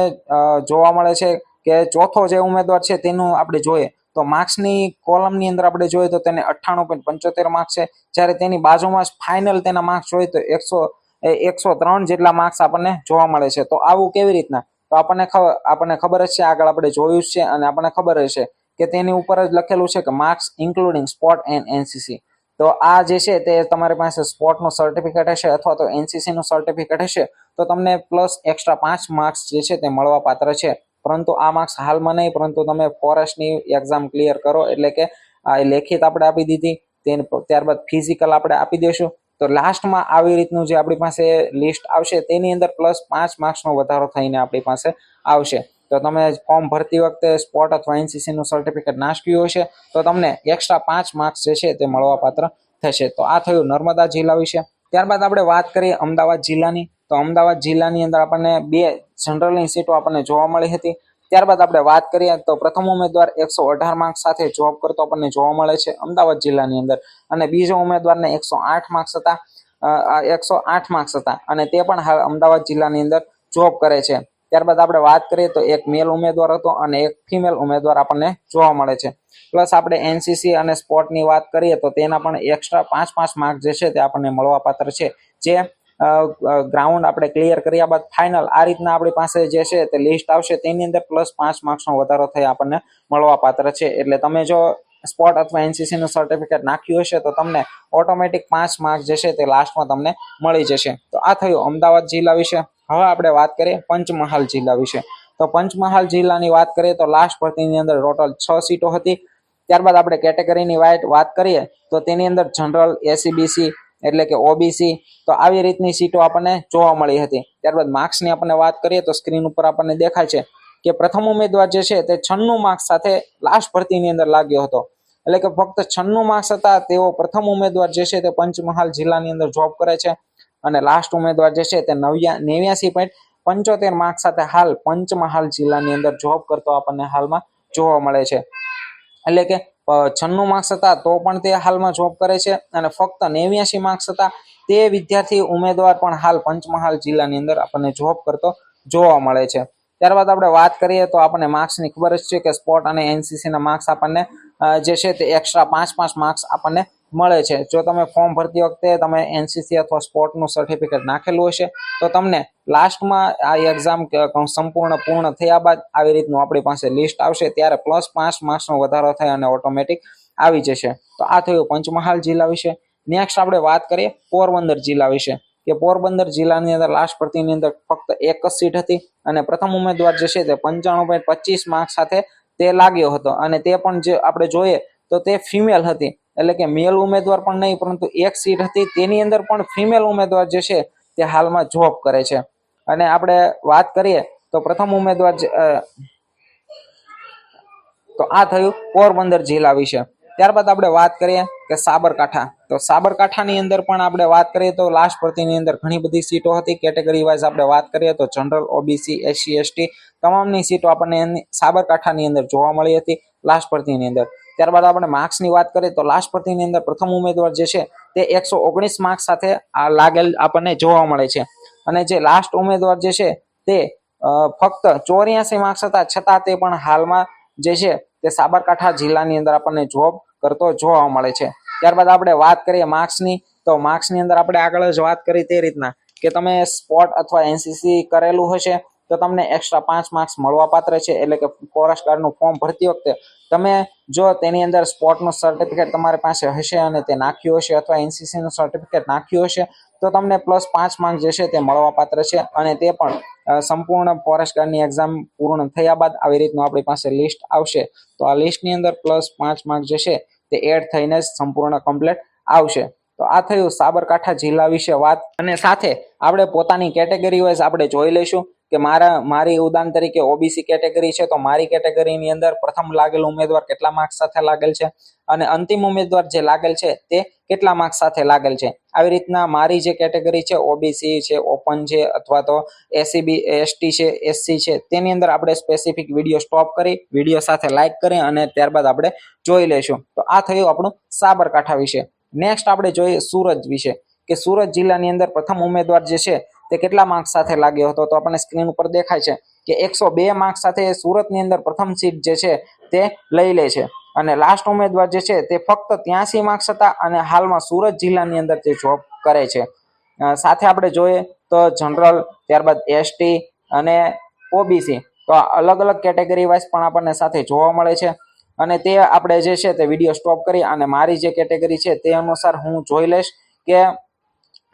જોવા મળે છે કે ચોથો જે ઉમેદવાર છે તેનું આપણે જોઈએ તો માર્ક્સની કોલમની અંદર આપણે જોઈએ તો તેને 98.75 માર્ક્સ છે, જ્યારે તેની બાજુમાં જ ફાઇનલ તેના માર્ક્સ જોઈએ તો 103 જેટલા માર્ક્સ આપણને જોવા મળે છે. તો આવું કેવી રીતના? તો આપણને ખબર જ છે, આગળ આપણે જોયું જ છે અને આપણને ખબર હશે કે તેની ઉપર જ લખેલું છે કે marks including sport and NCC. તો આ જે છે તે તમારી પાસે સ્પોર્ટનું સર્ટિફિકેટ હશે અથવા તો એનસીસીનું સર્ટિફિકેટ હશે તો તમને પ્લસ એક્સ્ટ્રા 5 માર્ક્સ જે છે તે મળવા પાત્ર છે. પરંતુ આ માર્ક્સ હાલમાં નહીં, પરંતુ તમે ફોરેસ્ટની એક્ઝામ ક્લિયર કરો એટલે કે લેખિત આપણે આપી દીધી, ત્યારબાદ ફિઝિકલ આપણે આપી દઈશું તો લાસ્ટમાં આવી રીતનું જે આપણી પાસે લિસ્ટ આવશે તેની અંદર +5 માર્ક્સનો વધારો થઈને આપણી પાસે આવશે. તો તમે ફોર્મ ભરતી વખતે સ્પોર્ટ અથવા એનસીસીનું સર્ટિફિકેટ નાખ્યું હશે તો તમને એક્સ્ટ્રા 5 માર્ક્સ જે છે તે મળવા પાત્ર થશે. તો આ થયું નર્મદા જિલ્લા વિશે. ત્યારબાદ આપણે વાત કરીએ અમદાવાદ જિલ્લાની. તો અમદાવાદ જિલ્લાની અંદર આપણને 2 જનરલની સીટો આપણને જોવા મળી હતી. ત્યારબાદ આપણે વાત કરીએ તો પ્રથમ ઉમેદવાર 118 માર્ક્સ સાથે જોબ કરતો આપણને જોવા મળે છે અમદાવાદ જિલ્લાની અંદર, અને બીજો ઉમેદવારને 108 માર્ક્સ હતા અને તે પણ હાલ અમદાવાદ જિલ્લાની અંદર જોબ કરે છે. ત્યારબાદ આપણે વાત કરીએ તો એક મેલ ઉમેદવાર હતો અને એક ફિમેલ ઉમેદવાર આપણને જોવા મળે છે. પ્લસ આપણે એનસીસી અને સ્પોર્ટની વાત કરીએ તો તેના પણ એક્સ્ટ્રા 5 માર્ક્સ જે છે તે આપણને મળવા પાત્ર છે, જે ગ્રાઉન્ડ આપણે ક્લિયર કર્યા બાદ ફાઇનલ આ રીતના આપણી પાસે જે છે તે લિસ્ટ આવશે તેની અંદર +5 માર્ક્સનો વધારો થઈ આપણને મળવા પાત્ર છે. એટલે તમે જો સ્પોર્ટ અથવા એનસીસીનું સર્ટિફિકેટ નાખ્યું હશે તો તમને ઓટોમેટિક 5 માર્ક્સ જે છે તે લાસ્ટમાં તમને મળી જશે. તો આ થયું અમદાવાદ જિલ્લા વિશે. હવે આપણે વાત કરીએ પંચમહાલ જિલ્લા વિશે. તો પંચમહાલ જિલ્લાની વાત કરીએ તો લાસ્ટ ભરતીની અંદર ટોટલ 6 સીટો હતી. ત્યારબાદ આપણે કેટેગરીની વાત કરીએ તો તેની અંદર જનરલ, એસીબીસી એટલે કે ઓબીસી, તો આવી રીતની સીટો આપણને જોવા મળી હતી. ત્યારબાદ માર્ક્સની આપણે વાત કરીએ તો સ્ક્રીન ઉપર આપણને દેખાય છે કે પ્રથમ ઉમેદવાર જે છે તે 96 માર્ક્સ સાથે લાસ્ટ ભરતીની અંદર લાગ્યો હતો. એટલે કે ફક્ત 96 માર્ક્સ હતા તેવો પ્રથમ ઉમેદવાર જે છે તે પંચમહાલ જિલ્લાની અંદર જોબ કરે છે અને લાસ્ટ ઉમેદવાર જે છે તે 89.75 માર્ક્સ સાથે હાલ પંચમહાલ જિલ્લાની અંદર જોબ કરતો આપણને હાલમાં જોવા મળે છે. એટલે કે 96 માર્ક્સ હતા તો પણ તે હાલમાં જોબ કરે છે, અને ફક્ત 89 માર્ક્સ હતા તે વિદ્યાર્થી ઉમેદવાર પણ હાલ પંચમહાલ જિલ્લાની અંદર આપણને જોબ કરતો જોવા મળે છે। ત્યારબાદ આપણે વાત કરીએ તો આપણને માર્ક્સની ખબર જ છે કે સ્પોર્ટ અને એનસીસી ના માર્ક્સ આપણને જે છે તે એક્સ્ટ્રા 5 માર્ક્સ આપણને મળે છે। જો તમે ફોર્મ ભરતી વખતે તમે એનસીસી અથવા સ્પોર્ટનું સર્ટિફિકેટ નાખેલું હશે તો તમને લાસ્ટમાં આ એક્ઝામ પૂર્ણ થયા બાદ આવી રીતનું આપણી પાસે લિસ્ટ આવશે ત્યારે +5 માર્ક્સનો વધારો થાય અને ઓટોમેટિક આવી જશે। તો આ થયું પંચમહાલ જિલ્લા વિશે। નેક્સ્ટ આપણે વાત કરીએ પોરબંદર જિલ્લા વિશે કે પોરબંદર જિલ્લાની અંદર લાસ્ટ ભરતીની અંદર ફક્ત એક જ સીટ હતી અને પ્રથમ ઉમેદવાર જે છે તે 95.25 માર્ક્સ સાથે તે લાગ્યો હતો, અને તે પણ જે આપણે જોઈએ તો તે ફિમેલ હતી, એટલે કે મેલ ઉમેદવાર પણ નહીં પરંતુ એક સીટ હતી તેની અંદર પણ ફિમેલ ઉમેદવાર જે છે તે હાલમાં જોબ કરે છે। અને આપણે વાત કરીએ તો પ્રથમ ઉમેદવાર તો આ થયું પોરબંદર જિલ્લા વિશે। ત્યારબાદ આપણે વાત કરીએ કે સાબરકાંઠા, તો સાબરકાંઠાની અંદર પણ આપણે વાત કરીએ તો લાસ્ટ ભરતીની અંદર ઘણી બધી સીટો હતી। કેટેગરી વાઇઝ આપણે વાત કરીએ તો જનરલ, ઓબીસી, એસસી, એસટી તમામની સીટો આપણને સાબરકાંઠાની અંદર જોવા મળી હતી લાસ્ટ ભરતીની અંદર। ત્યારબાદ આપણે માર્ક્સની વાત કરીએ તો લાસ્ટ ભરતીની અંદર પ્રથમ ઉમેદવાર જે છે તે 119 માર્ક્સ સાથે લાગેલ આપણને જોવા મળે છે, અને જે લાસ્ટ ઉમેદવાર જે છે તે ફક્ત 84 માર્ક્સ હતા છતાં તે પણ હાલમાં જે છે તે સાબરકાંઠા જિલ્લાની અંદર આપણને જોબ કરતો જોવા મળે છે। ત્યારબાદ આપણે વાત કરીએ માર્ક્સની, તો માર્ક્સની અંદર આપણે આગળ જ વાત કરી તે રીતના કે તમે સ્પોર્ટ અથવા એનસીસી કરેલું હશે તો તમને એક્સ્ટ્રા 5 માર્ક્સ મળવા પાત્ર છે, એટલે કે ફોરેસ્ટ ગાર્ડનું ફોર્મ ભરતી વખતે તમે જો તેની અંદર સ્પોર્ટનું સર્ટિફિકેટ તમારી પાસે હશે અને તે નાખ્યું હશે અથવા એનસીસીનું સર્ટિફિકેટ નાખ્યું હશે તો તમને +5 માર્ક્સ જે છે તે મળવા પાત્ર છે, અને તે પણ સંપૂર્ણ ફોરેસ્ટ ગાર્ડની એક્ઝામ પૂર્ણ થયા બાદ આવી રીતનું આપણી પાસે લિસ્ટ આવશે તો આ લિસ્ટની અંદર +5 માર્ક્સ જે છે તે એડ થઈને જ સંપૂર્ણ કમ્પ્લીટ આવશે। તો આ થયું સાબરકાંઠા જિલ્લા વિશે વાત, અને સાથે આપણે પોતાની કેટેગરી વાઇઝ આપણે જોઈ લઈશું કે મારી ઉદાહરણ તરીકે ઓબીસી કેટેગરી છે તો મારી કેટેગરીની અંદર પ્રથમ લાગેલ ઉમેદવાર કેટલા માર્ક્સ સાથે લાગેલ છે અને અંતિમ ઉમેદવાર જે લાગેલ છે તે કેટલા માર્ક્સ સાથે લાગેલ છે। આવી રીતના મારી જે કેટેગરી છે ઓબીસી છે, ઓપન છે અથવા તો એસસીબી, એસટી છે, એસસી છે તેની અંદર આપણે સ્પેસિફિક વિડીયો સ્ટોપ કરી વિડીયો સાથે લાઈક કરી અને ત્યારબાદ આપણે જોઈ લઈશું। તો આ થયું આપણું સાબરકાંઠા વિશે। નેક્સ્ટ આપણે જોઈએ સુરત વિશે કે સુરત જિલ્લાની અંદર પ્રથમ ઉમેદવાર જે છે તે કેટલા માર્ક્સ સાથે લાગ્યો હતો, તો આપણને સ્ક્રીન ઉપર દેખાય છે કે 102 માર્ક્સ સાથે સુરતની અંદર પ્રથમ સીટ જે છે તે લઈ લે છે, અને લાસ્ટ ઉમેદવાર જે છે તે ફક્ત 83 માર્ક્સ હતા અને હાલમાં સુરત જિલ્લાની અંદર તે જોબ કરે છે। સાથે આપણે જોઈએ તો જનરલ, ત્યારબાદ એસટી અને ઓબીસી તો અલગ અલગ કેટેગરી વાઇઝ પણ આપણને સાથે જોવા મળે છે, અને તે આપણે જે છે તે વિડીયો સ્ટોપ કરી અને મારી જે કેટેગરી છે તે અનુસાર હું જોઈ લઈશ કે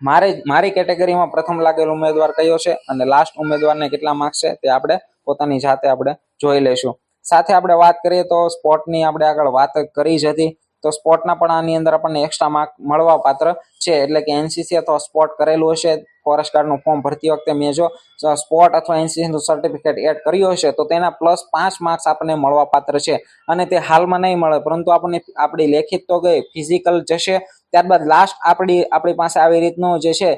મારી કેટેગરીમાં પ્રથમ લાગેલ ઉમેદવાર કયો છે અને લાસ્ટ ઉમેદવારને કેટલા માર્ક્સ છે તે આપણે પોતાની જાતે આપણે જોઈ લઈશું। સાથે આપણે વાત કરીએ તો સ્પોર્ટની આપણે આગળ વાત કરી જ હતી તો સ્પોર્ટના પણ આની અંદર આપણને એક્સ્ટ્રા માર્ક મળવા પાત્ર છે, એટલે કે એનસીસી અથવા સ્પોર્ટ કરેલું હશે ફોરેસ્ટ ગાર્ડનું ફોર્મ ભરતી વખતે મેં જો સ્પોર્ટ અથવા એનસીસીનું સર્ટિફિકેટ એડ કર્યું હશે તો તેના +5 માર્ક્સ આપણને મળવા પાત્ર છે, અને તે હાલમાં નહીં મળે પરંતુ આપણને આપણી લેખિત તો ગઈ, ફિઝિકલ જશે ત્યારબાદ લાસ્ટ આપણી પાસે આવી રીતનું જે છે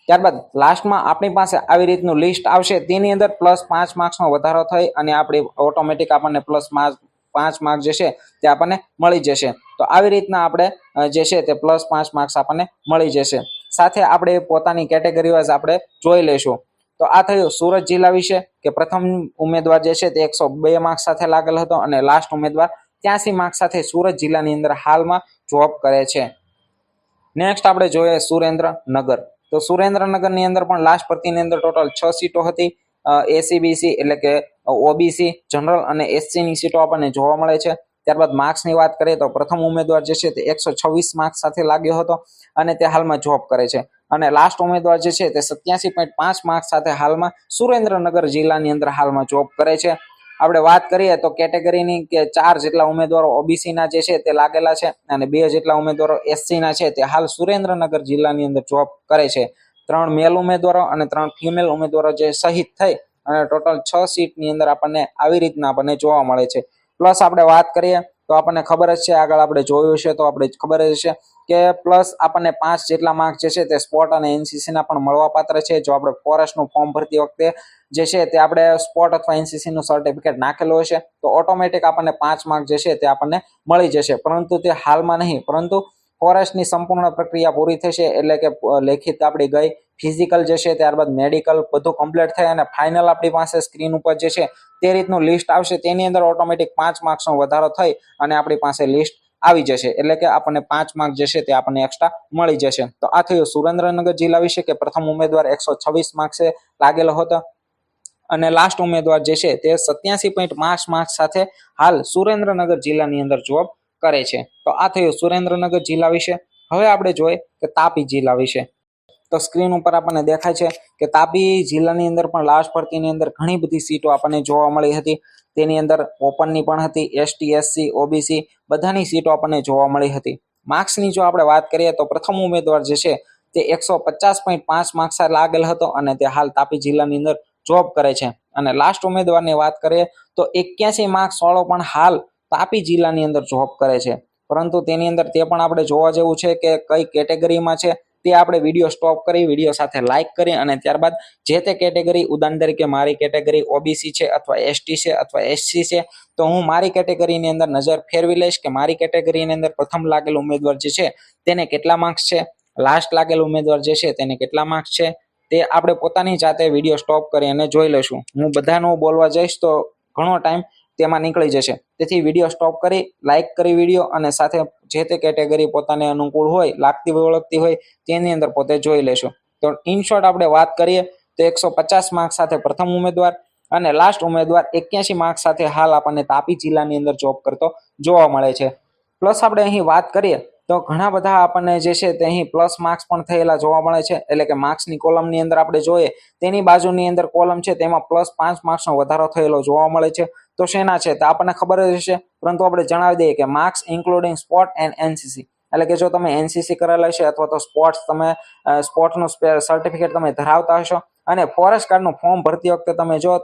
ત્યારબાદ લાસ્ટમાં આપણી પાસે આવી રીતનું લિસ્ટ આવશે તેની અંદર +5 માર્ક્સનો વધારો થઈ અને આપણી ઓટોમેટિક આપણને +5 માર્ક્સ જે છે તે આપણને મળી જશે। તો આવી રીતના આપણે જે છે તે +5 માર્ક્સ આપણને મળી જશે। સાથે આપણે પોતાની કેટેગરી વાઇઝ આપણે જોઈ લઈશું। તો આ થયું સુરત જિલ્લા વિશે કે પ્રથમ ઉમેદવાર જે છે તે 102 માર્ક્સ સાથે લાગેલ હતો અને લાસ્ટ ઉમેદવાર 83 માર્ક્સ સાથે સુરત જિલ્લાની અંદર હાલમાં જોબ કરે છે। નેક્સ્ટ આપણે જોઈએ સુરેન્દ્રનગર, તો સુરેન્દ્રનગરની અંદર પણ લાસ્ટ ભરતીની અંદર ટોટલ 6 સીટો હતી। એસીબીસી એટલે કે ઓબીસી, જનરલ અને એસસી ની સીટો આપણને જોવા મળે છે। ત્યારબાદ માર્ક્સની વાત કરીએ તો પ્રથમ ઉમેદવાર જે છે તે 126 માર્ક્સ સાથે લાગ્યો હતો અને તે હાલમાં જોબ કરે છે, અને લાસ્ટ ઉમેદવાર જે છે તે 87.5 માર્ક્સ સાથે હાલમાં સુરેન્દ્રનગર જિલ્લાની અંદર હાલમાં જોબ કરે છે। આપણે વાત કરીએ તો કેટેગરીની કે 4 જેટલા ઉમેદવારો ઓબીસી ના જે છે તે લાગેલા છે અને 2 જેટલા ઉમેદવારો એસસી ના છે તે હાલ સુરેન્દ્રનગર જિલ્લાની અંદર જોબ કરે છે। 3 મેલ ઉમેદવારો અને 3 ફિમેલ ઉમેદવારો જે સહિત થઈ અને ટોટલ 6 સીટની અંદર આપણને આવી રીતના આપણને જોવા મળે છે। પ્લસ આપણે વાત કરીએ તો આપણને ખબર જ છે, આગળ આપણે જોયું છે તો આપણે ખબર જ છે કે પ્લસ આપણને 5 જેટલા માર્ક જે છે તે સ્પોર્ટ અને એનસીસી ના પણ મળવાપાત્ર છે. જો આપણે ફોરેસ્ટનું ફોર્મ ભરતી વખતે જે છે તે આપણે સ્પોર્ટ અથવા એનસીસી નું સર્ટિફિકેટ નાખેલું હશે તો ઓટોમેટિક આપણને 5 માર્ક જે છે તે આપણને મળી જશે, પરંતુ તે હાલમાં નહીં. પરંતુ ફોરેસ્ટની સંપૂર્ણ પ્રક્રિયા પૂરી થશે એટલે કે લેખિત આપણી ગઈ, ફિઝિકલ જે છે ત્યારબાદ મેડિકલ બધું કમ્પ્લીટ થાય અને ફાઇનલ આપણી પાસે સ્ક્રીન ઉપર જે છે તે રીતનું લિસ્ટ આવશે. તેની અંદર ઓટોમેટિક 5 માર્ક્સનો વધારો થઈ અને આપણી પાસે લિસ્ટ આવી જશે, એટલે કે આપણને 5 માર્ક જે છે તે આપણને એક્સ્ટ્રા મળી જશે. તો આ થયું સુરેન્દ્રનગર જિલ્લા વિશે કે પ્રથમ ઉમેદવાર 126 માર્ક્સે લાગેલો હતો અને લાસ્ટ ઉમેદવાર જે છે તે 87.5 માર્ક્સ સાથે હાલ સુરેન્દ્રનગર જિલ્લાની અંદર જોબ કરે છે. તો આ થયું સુરેન્દ્રનગર જિલ્લા વિશે. હવે આપણે જોઈએ કે તાપી જિલ્લા વિશે. તો સ્ક્રીન ઉપર આપણને દેખાય છે કે તાપી જિલ્લાની અંદર પણ લાસ્ટ ભરતીની અંદર ઘણી બધી સીટો આપણને જોવા મળી હતી. તેની અંદર ઓપનની પણ હતી, એસટી, એસસી, ઓબીસી બધાની સીટો આપણને જોવા મળી હતી. માર્ક્સની જો આપણે વાત કરીએ તો પ્રથમ ઉમેદવાર જે છે તે 150.5 માર્ક્સ લાગેલ હતો અને તે હાલ તાપી જિલ્લાની અંદર જોબ કરે છે. અને લાસ્ટ ઉમેદવારની વાત કરીએ તો 81 માર્ક્સ વાળો પણ હાલ તાપી જિલ્લાની અંદર જોબ કરે છે. પરંતુ તેની અંદર તે પણ આપણે જોવા જેવું છે કે કઈ કેટેગરીમાં છે તે આપણે વિડીયો સ્ટોપ કરી વિડીયો સાથે લાઇક કરી અને ત્યારબાદ જે તે કેટેગરી, ઉદાહરણ તરીકે મારી કેટેગરી ઓબીસી છે અથવા એસટી છે અથવા એસસી છે, તો હું મારી કેટેગરીની અંદર નજર ફેરવી લઈશ કે મારી કેટેગરીની અંદર પ્રથમ લાગેલ ઉમેદવાર જે છે તેને કેટલા માર્ક્સ છે, લાસ્ટ લાગેલ ઉમેદવાર જે છે તેને કેટલા માર્ક્સ છે, તે આપણે પોતાની જાતે વિડીયો સ્ટોપ કરી અને જોઈ લઈશું. હું બધાનું બોલવા જઈશ તો ઘણો ટાઈમ તેમાં નીકળી જશે. તેથી વિડીયો સ્ટોપ કરી લાઇક કરી વિડીયો અને સાથે જે તે કેટેગરી પોતાને અનુકૂળ હોય, લાગતી ઓળખતી હોય તેની અંદર પોતે જોઈ લેશું. તો ઇન શોર્ટ આપણે વાત કરીએ તો 150 માર્ક્સ સાથે પ્રથમ ઉમેદવાર અને લાસ્ટ ઉમેદવાર 81 માર્ક્સ સાથે હાલ આપણને તાપી જિલ્લાની અંદર જોબ કરતો જોવા મળે છે. પ્લસ આપણે અહીં વાત કરીએ તો ઘણા બધા આપણને જે છે તે અહીં પ્લસ માર્ક્સ પણ થયેલા જોવા મળે છે. એટલે કે માર્ક્સની કોલમની અંદર આપણે જોઈએ તેની બાજુની અંદર કોલમ છે તેમાં +5 માર્ક્સનો વધારો થયેલો જોવા મળે છે. તો શેના છે તો આપણને ખબર જ હશે, પરંતુ આપણે જણાવી દઈએ કે marks including sport and NCC, એટલે કે જો તમે એનસીસી કરેલા છે અથવા તો સ્પોર્ટ્સનું સર્ટિફિકેટ તમે ધરાવતા હશો અને ફોરેસ્ટ ગાર્ડનું ફોર્મ ભરતી વખતે તમે જો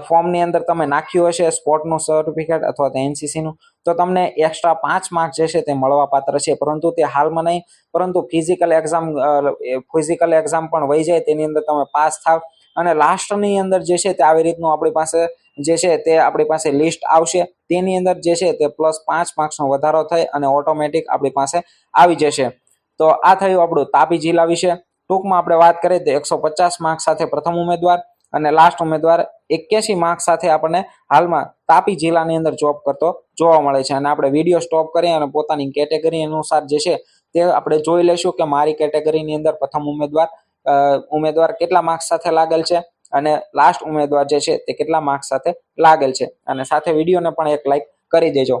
ફોર્મની અંદર તમે નાખ્યું હશે સ્પોર્ટનું સર્ટિફિકેટ અથવા તો એનસીસીનું, તો તમને એક્સ્ટ્રા 5 માર્ક જે છે તે મળવા પાત્ર છે. પરંતુ તે હાલમાં નહીં, પરંતુ ફિઝિકલ એક્ઝામ પણ વહી જાય તેની અંદર તમે પાસ થાવ અને લાસ્ટની અંદર જે છે તે આવી રીતનું આપણી પાસે જે છે તે આપણી પાસે લિસ્ટ આવશે. તેની અંદર જે છે તે +5 માર્ક્સનો વધારો થાય અને ઓટોમેટિક આપણી પાસે આવી જશે. તો આ થયું આપણું તાપી જિલ્લા વિશે. ટૂંકમાં આપણે વાત કરીએ તો 150 માર્ક્સ સાથે પ્રથમ ઉમેદવાર અને લાસ્ટ ઉમેદવાર 81 માર્ક્સ સાથે આપણને હાલમાં તાપી જિલ્લાની અંદર જોબ કરતો જોવા મળે છે. અને આપણે વિડીયો સ્ટોપ કરી અને પોતાની કેટેગરી અનુસાર જે છે તે આપણે જોઈ લઈશું કે મારી કેટેગરીની અંદર પ્રથમ ઉમેદવાર કેટલા માર્ક્સ સાથે લાગેલ છે અને લાસ્ટ ઉમેદવાર જે છે તે કેટલા માર્ક્સ સાથે લાગેલ છે. અને સાથે વિડીયોને પણ એક લાઈક કરી દેજો.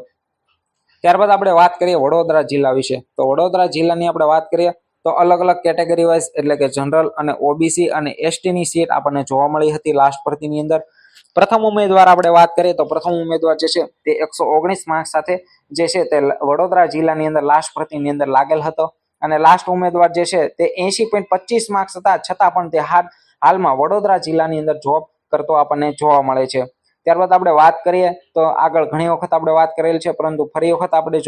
ત્યારબાદ આપણે વાત કરીએ વડોદરા જિલ્લા વિશે. તો વડોદરા જિલ્લાની આપણે વાત કરીએ તો અલગ અલગ કેટેગરી વાઇઝ એટલે કે જનરલ અને ઓબીસી અને એસટીની સીટ આપણને જોવા મળી હતી લાસ્ટ ભરતીની અંદર. પ્રથમ ઉમેદવાર આપણે વાત કરીએ તો પ્રથમ ઉમેદવાર જે છે તે 119 માર્ક્સ સાથે જે છે તે વડોદરા જિલ્લાની અંદર લાસ્ટ ભરતીની અંદર લાગેલ હતો અને લાસ્ટ ઉમેદવાર જે છે તે 80.25 માર્ક્સ હતા, છતાં પણ તે હાલમાં વડોદરા જિલ્લાની અંદર જોબ કરતો આપણને જોવા મળે છે. ત્યારબાદ આપણે વાત કરીએ તો આગળ ઘણી વખત આપણે વાત કરેલ છે, પરંતુ ફરી વખત આપણે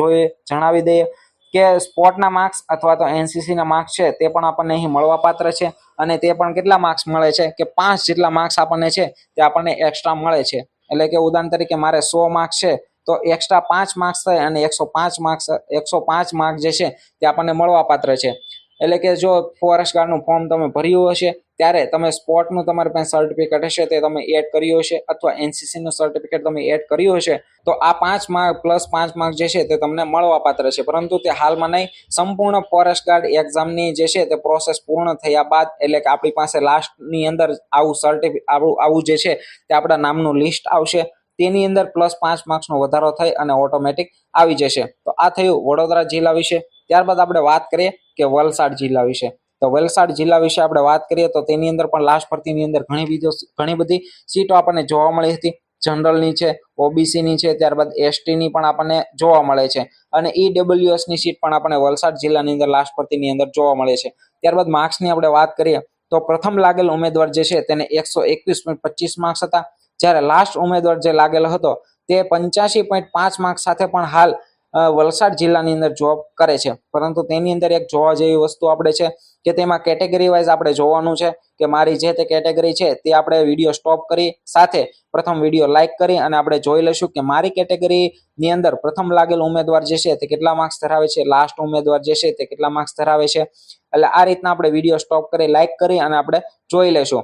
જણાવી દઈએ કે સ્પોર્ટના માર્ક્સ અથવા તો એનસીસીના માર્ક્સ છે તે પણ આપણને અહીં મળવા પાત્ર છે. અને તે પણ કેટલા માર્ક્સ મળે છે કે 5 જેટલા માર્ક્સ આપણને છે તે આપણને એક્સ્ટ્રા મળે છે. એટલે કે ઉદાહરણ તરીકે મારે 100 માર્ક્સ છે તો એક્સ્ટ્રા 5 માર્ક્સ થાય અને 105 માર્ક જે છે તે આપણને મળવા પાત્ર છે. એટલે કે જો ફોરેસ્ટ ગાર્ડનું ફોર્મ તમે ભર્યું હશે ત્યારે તમે સ્પોર્ટનું તમારી પાસે સર્ટિફિકેટ હશે તે તમે એડ કર્યું હશે અથવા એનસીસીનું સર્ટિફિકેટ તમે એડ કર્યું હશે તો આ 5 માર્ક +5 માર્ક જે છે તે તમને મળવા પાત્ર છે. પરંતુ તે હાલમાં નહીં, સંપૂર્ણ ફોરેસ્ટ ગાર્ડ એક્ઝામની જે છે તે પ્રોસેસ પૂર્ણ થયા બાદ એટલે કે આપણી પાસે લાસ્ટની અંદર આવું જે છે તે આપણા નામનું લિસ્ટ આવશે. તેની અંદર +5 માર્ક્સનો વધારો થઈ અને ઓટોમેટિક આવી જશે. તો આ થયું વડોદરા જિલ્લા વિશે. ત્યારબાદ આપણે વાત કરીએ કે વલસાડ જિલ્લા વિશે. તો વલસાડ જિલ્લા વિશે આપણે વાત કરીએ તો તેની અંદર પણ લાસ્ટ ભરતીની અંદર ઘણી બધી સીટો આપણને જોવા મળી હતી. જનરલની છે, ઓબીસીની છે, ત્યારબાદ એસટીની પણ આપણને જોવા મળે છે અને ઈડબ્લ્યુએસની સીટ પણ આપણને વલસાડ જિલ્લાની અંદર લાસ્ટ ભરતીની અંદર જોવા મળે છે. ત્યારબાદ માર્ક્સની આપણે વાત કરીએ તો પ્રથમ લાગેલ ઉમેદવાર જે છે તેને 121.25 માર્ક્સ હતા, જ્યારે લાસ્ટ ઉમેદવાર જે લાગેલો હતો તે 85.5 માર્ક્સ સાથે પણ હાલ વલસાડ જિલ્લાની અંદર જોબ કરે છે, પરંતુ તેની અંદર એક જોવા જેવી વસ્તુ આપણે છે કે તેમાં કેટેગરી વાઇઝ આપણે જોવાનું છે કે મારી જે તે કેટેગરી છે તે આપણે વિડીયો સ્ટોપ કરી સાથે પ્રથમ વિડીયો લાઇક કરી અને આપણે જોઈ લઈશું કે મારી કેટેગરીની અંદર પ્રથમ લાગેલ ઉમેદવાર જે છે તે કેટલા માર્ક્સ ધરાવે છે, લાસ્ટ ઉમેદવાર જે છે તે કેટલા માર્ક્સ ધરાવે છે. એટલે આ રીતના આપણે વિડીયો સ્ટોપ કરી લાઇક કરી અને આપણે જોઈ લેશું.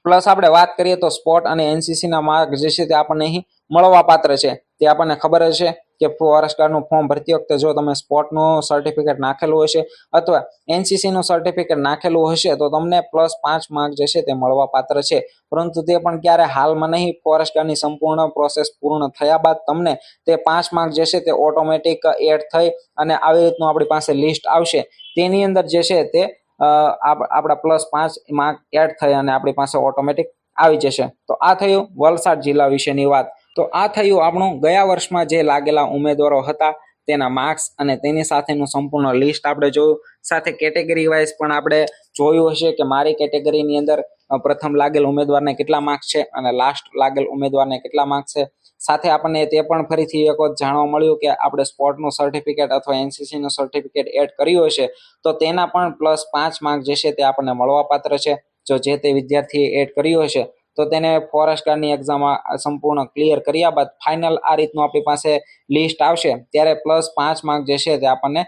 પ્લસ આપણે વાત કરીએ તો સ્પોર્ટ અને એનસીસી ના માર્ક જે છે તે આપણને અહીં મળવા પાત્ર છે. તે આપણને ખબર જ છે કે ફોરેસ્ટ ગાર્ડનું ફોર્મ ભરતી વખતે જો તમે સ્પોર્ટનું સર્ટિફિકેટ નાખેલું હશે અથવા એનસીસીનું સર્ટિફિકેટ નાખેલું હશે તો તમને +5 માર્ક જે છે તે મળવા પાત્ર છે. પરંતુ તે પણ ક્યારે હાલમાં નહીં, ફોરેસ્ટ ગાર્ડની સંપૂર્ણ પ્રોસેસ પૂર્ણ થયા બાદ તમને તે 5 માર્ક જે છે તે ઓટોમેટિક એડ થઈ અને આવી રીતનું આપણી પાસે લિસ્ટ આવશે. તેની અંદર જે છે તે આપણા +5 માર્ક એડ થઈ અને આપણી પાસે ઓટોમેટિક આવી જશે. તો આ થયું વલસાડ જિલ્લા વિશેની વાત. તો આ થયું આપણું ગયા વર્ષમાં જે લાગેલા ઉમેદવારો હતા તેના માર્ક્સ અને તેની સાથેનું સંપૂર્ણ લિસ્ટ આપણે જોયું. સાથે કેટેગરી વાઇઝ પણ આપણે જોયું હશે કે મારી કેટેગરીની અંદર પ્રથમ લાગેલ ઉમેદવારને કેટલા માર્ક્સ છે અને લાસ્ટ લાગેલ ઉમેદવારને કેટલા માર્ક્સ છે. સાથે આપણને તે પણ ફરીથી એક વખત જાણવા મળ્યું કે આપણે સ્પોર્ટનું સર્ટિફિકેટ અથવા એનસીસીનું સર્ટિફિકેટ એડ કર્યું હશે તો તેના પણ +5 માર્ક જે છે તે આપણને મળવા પાત્ર છે. જો જે તે વિદ્યાર્થીએ એડ કર્યું હશે તો તેને ફોરેસ્ટ ગાર્ડની એક્ઝામ સંપૂર્ણ ક્લિયર કર્યા બાદ ફાઇનલ આ રીતનું આપણી પાસે લિસ્ટ આવશે ત્યારે +5 માર્ક જે છે તે આપણને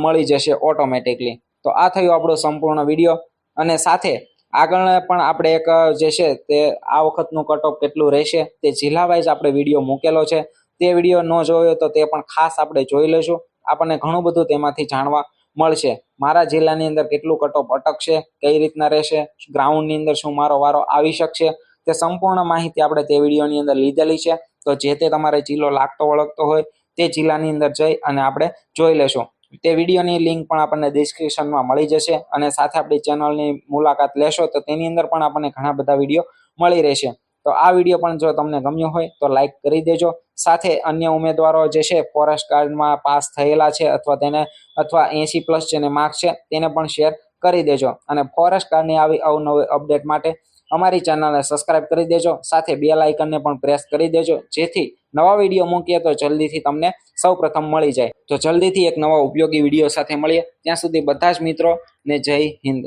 મળી જશે ઓટોમેટિકલી. તો આ થયું આપણો સંપૂર્ણ વિડીયો અને સાથે આગળ પણ આપણે એક જે છે તે આ વખતનું કટ ઓફ કેટલું રહેશે તે જિલ્લા વાઇઝ આપણે વિડીયો મૂકેલો છે. તે વિડીયો ન જોયો તો તે પણ ખાસ આપણે જોઈ લઈશું. આપણને ઘણું બધું તેમાંથી જાણવા મળશે. મારા જિલ્લાની અંદર કેટલું કટ ઓફ અટકશે, કઈ રીતના રહેશે, ગ્રાઉન્ડની અંદર શું મારો વારો આવી શકશે, તે સંપૂર્ણ માહિતી આપણે તે વિડીયોની અંદર લીધેલી છે. તો જે તે તમારે જિલ્લો લાગતો વળગતો હોય તે જિલ્લાની અંદર જઈ અને આપણે જોઈ લેશું. તે વિડીયોની લિંક પણ આપણને ડિસ્ક્રિપ્શનમાં મળી જશે અને સાથે આપણી ચેનલની મુલાકાત લેશો તો તેની અંદર પણ આપણને ઘણા બધા વિડીયો મળી રહેશે. તો આ વિડીયો પણ જો તમને ગમ્યો હોય તો લાઇક કરી દેજો. સાથે અન્ય ઉમેદવારો જે છે ફોરેસ્ટ ગાર્ડમાં પાસ થયેલા છે અથવા 80+ જેને માર્ક છે તેને પણ શેર કરી દેજો. અને ફોરેસ્ટ ગાર્ડની આવી અવનવી અપડેટ માટે અમારી ચેનલને સબસ્ક્રાઇબ કરી દેજો. સાથે બેલ આઇકનને પણ પ્રેસ કરી દેજો જેથી નવા વિડીયો મૂકીએ તો જલ્દીથી તમને સૌપ્રથમ મળી જાય. તો જલ્દીથી એક નવા ઉપયોગી વિડીયો સાથે મળીએ. ત્યાં સુધી બધા જ મિત્રોને જય હિન્દ.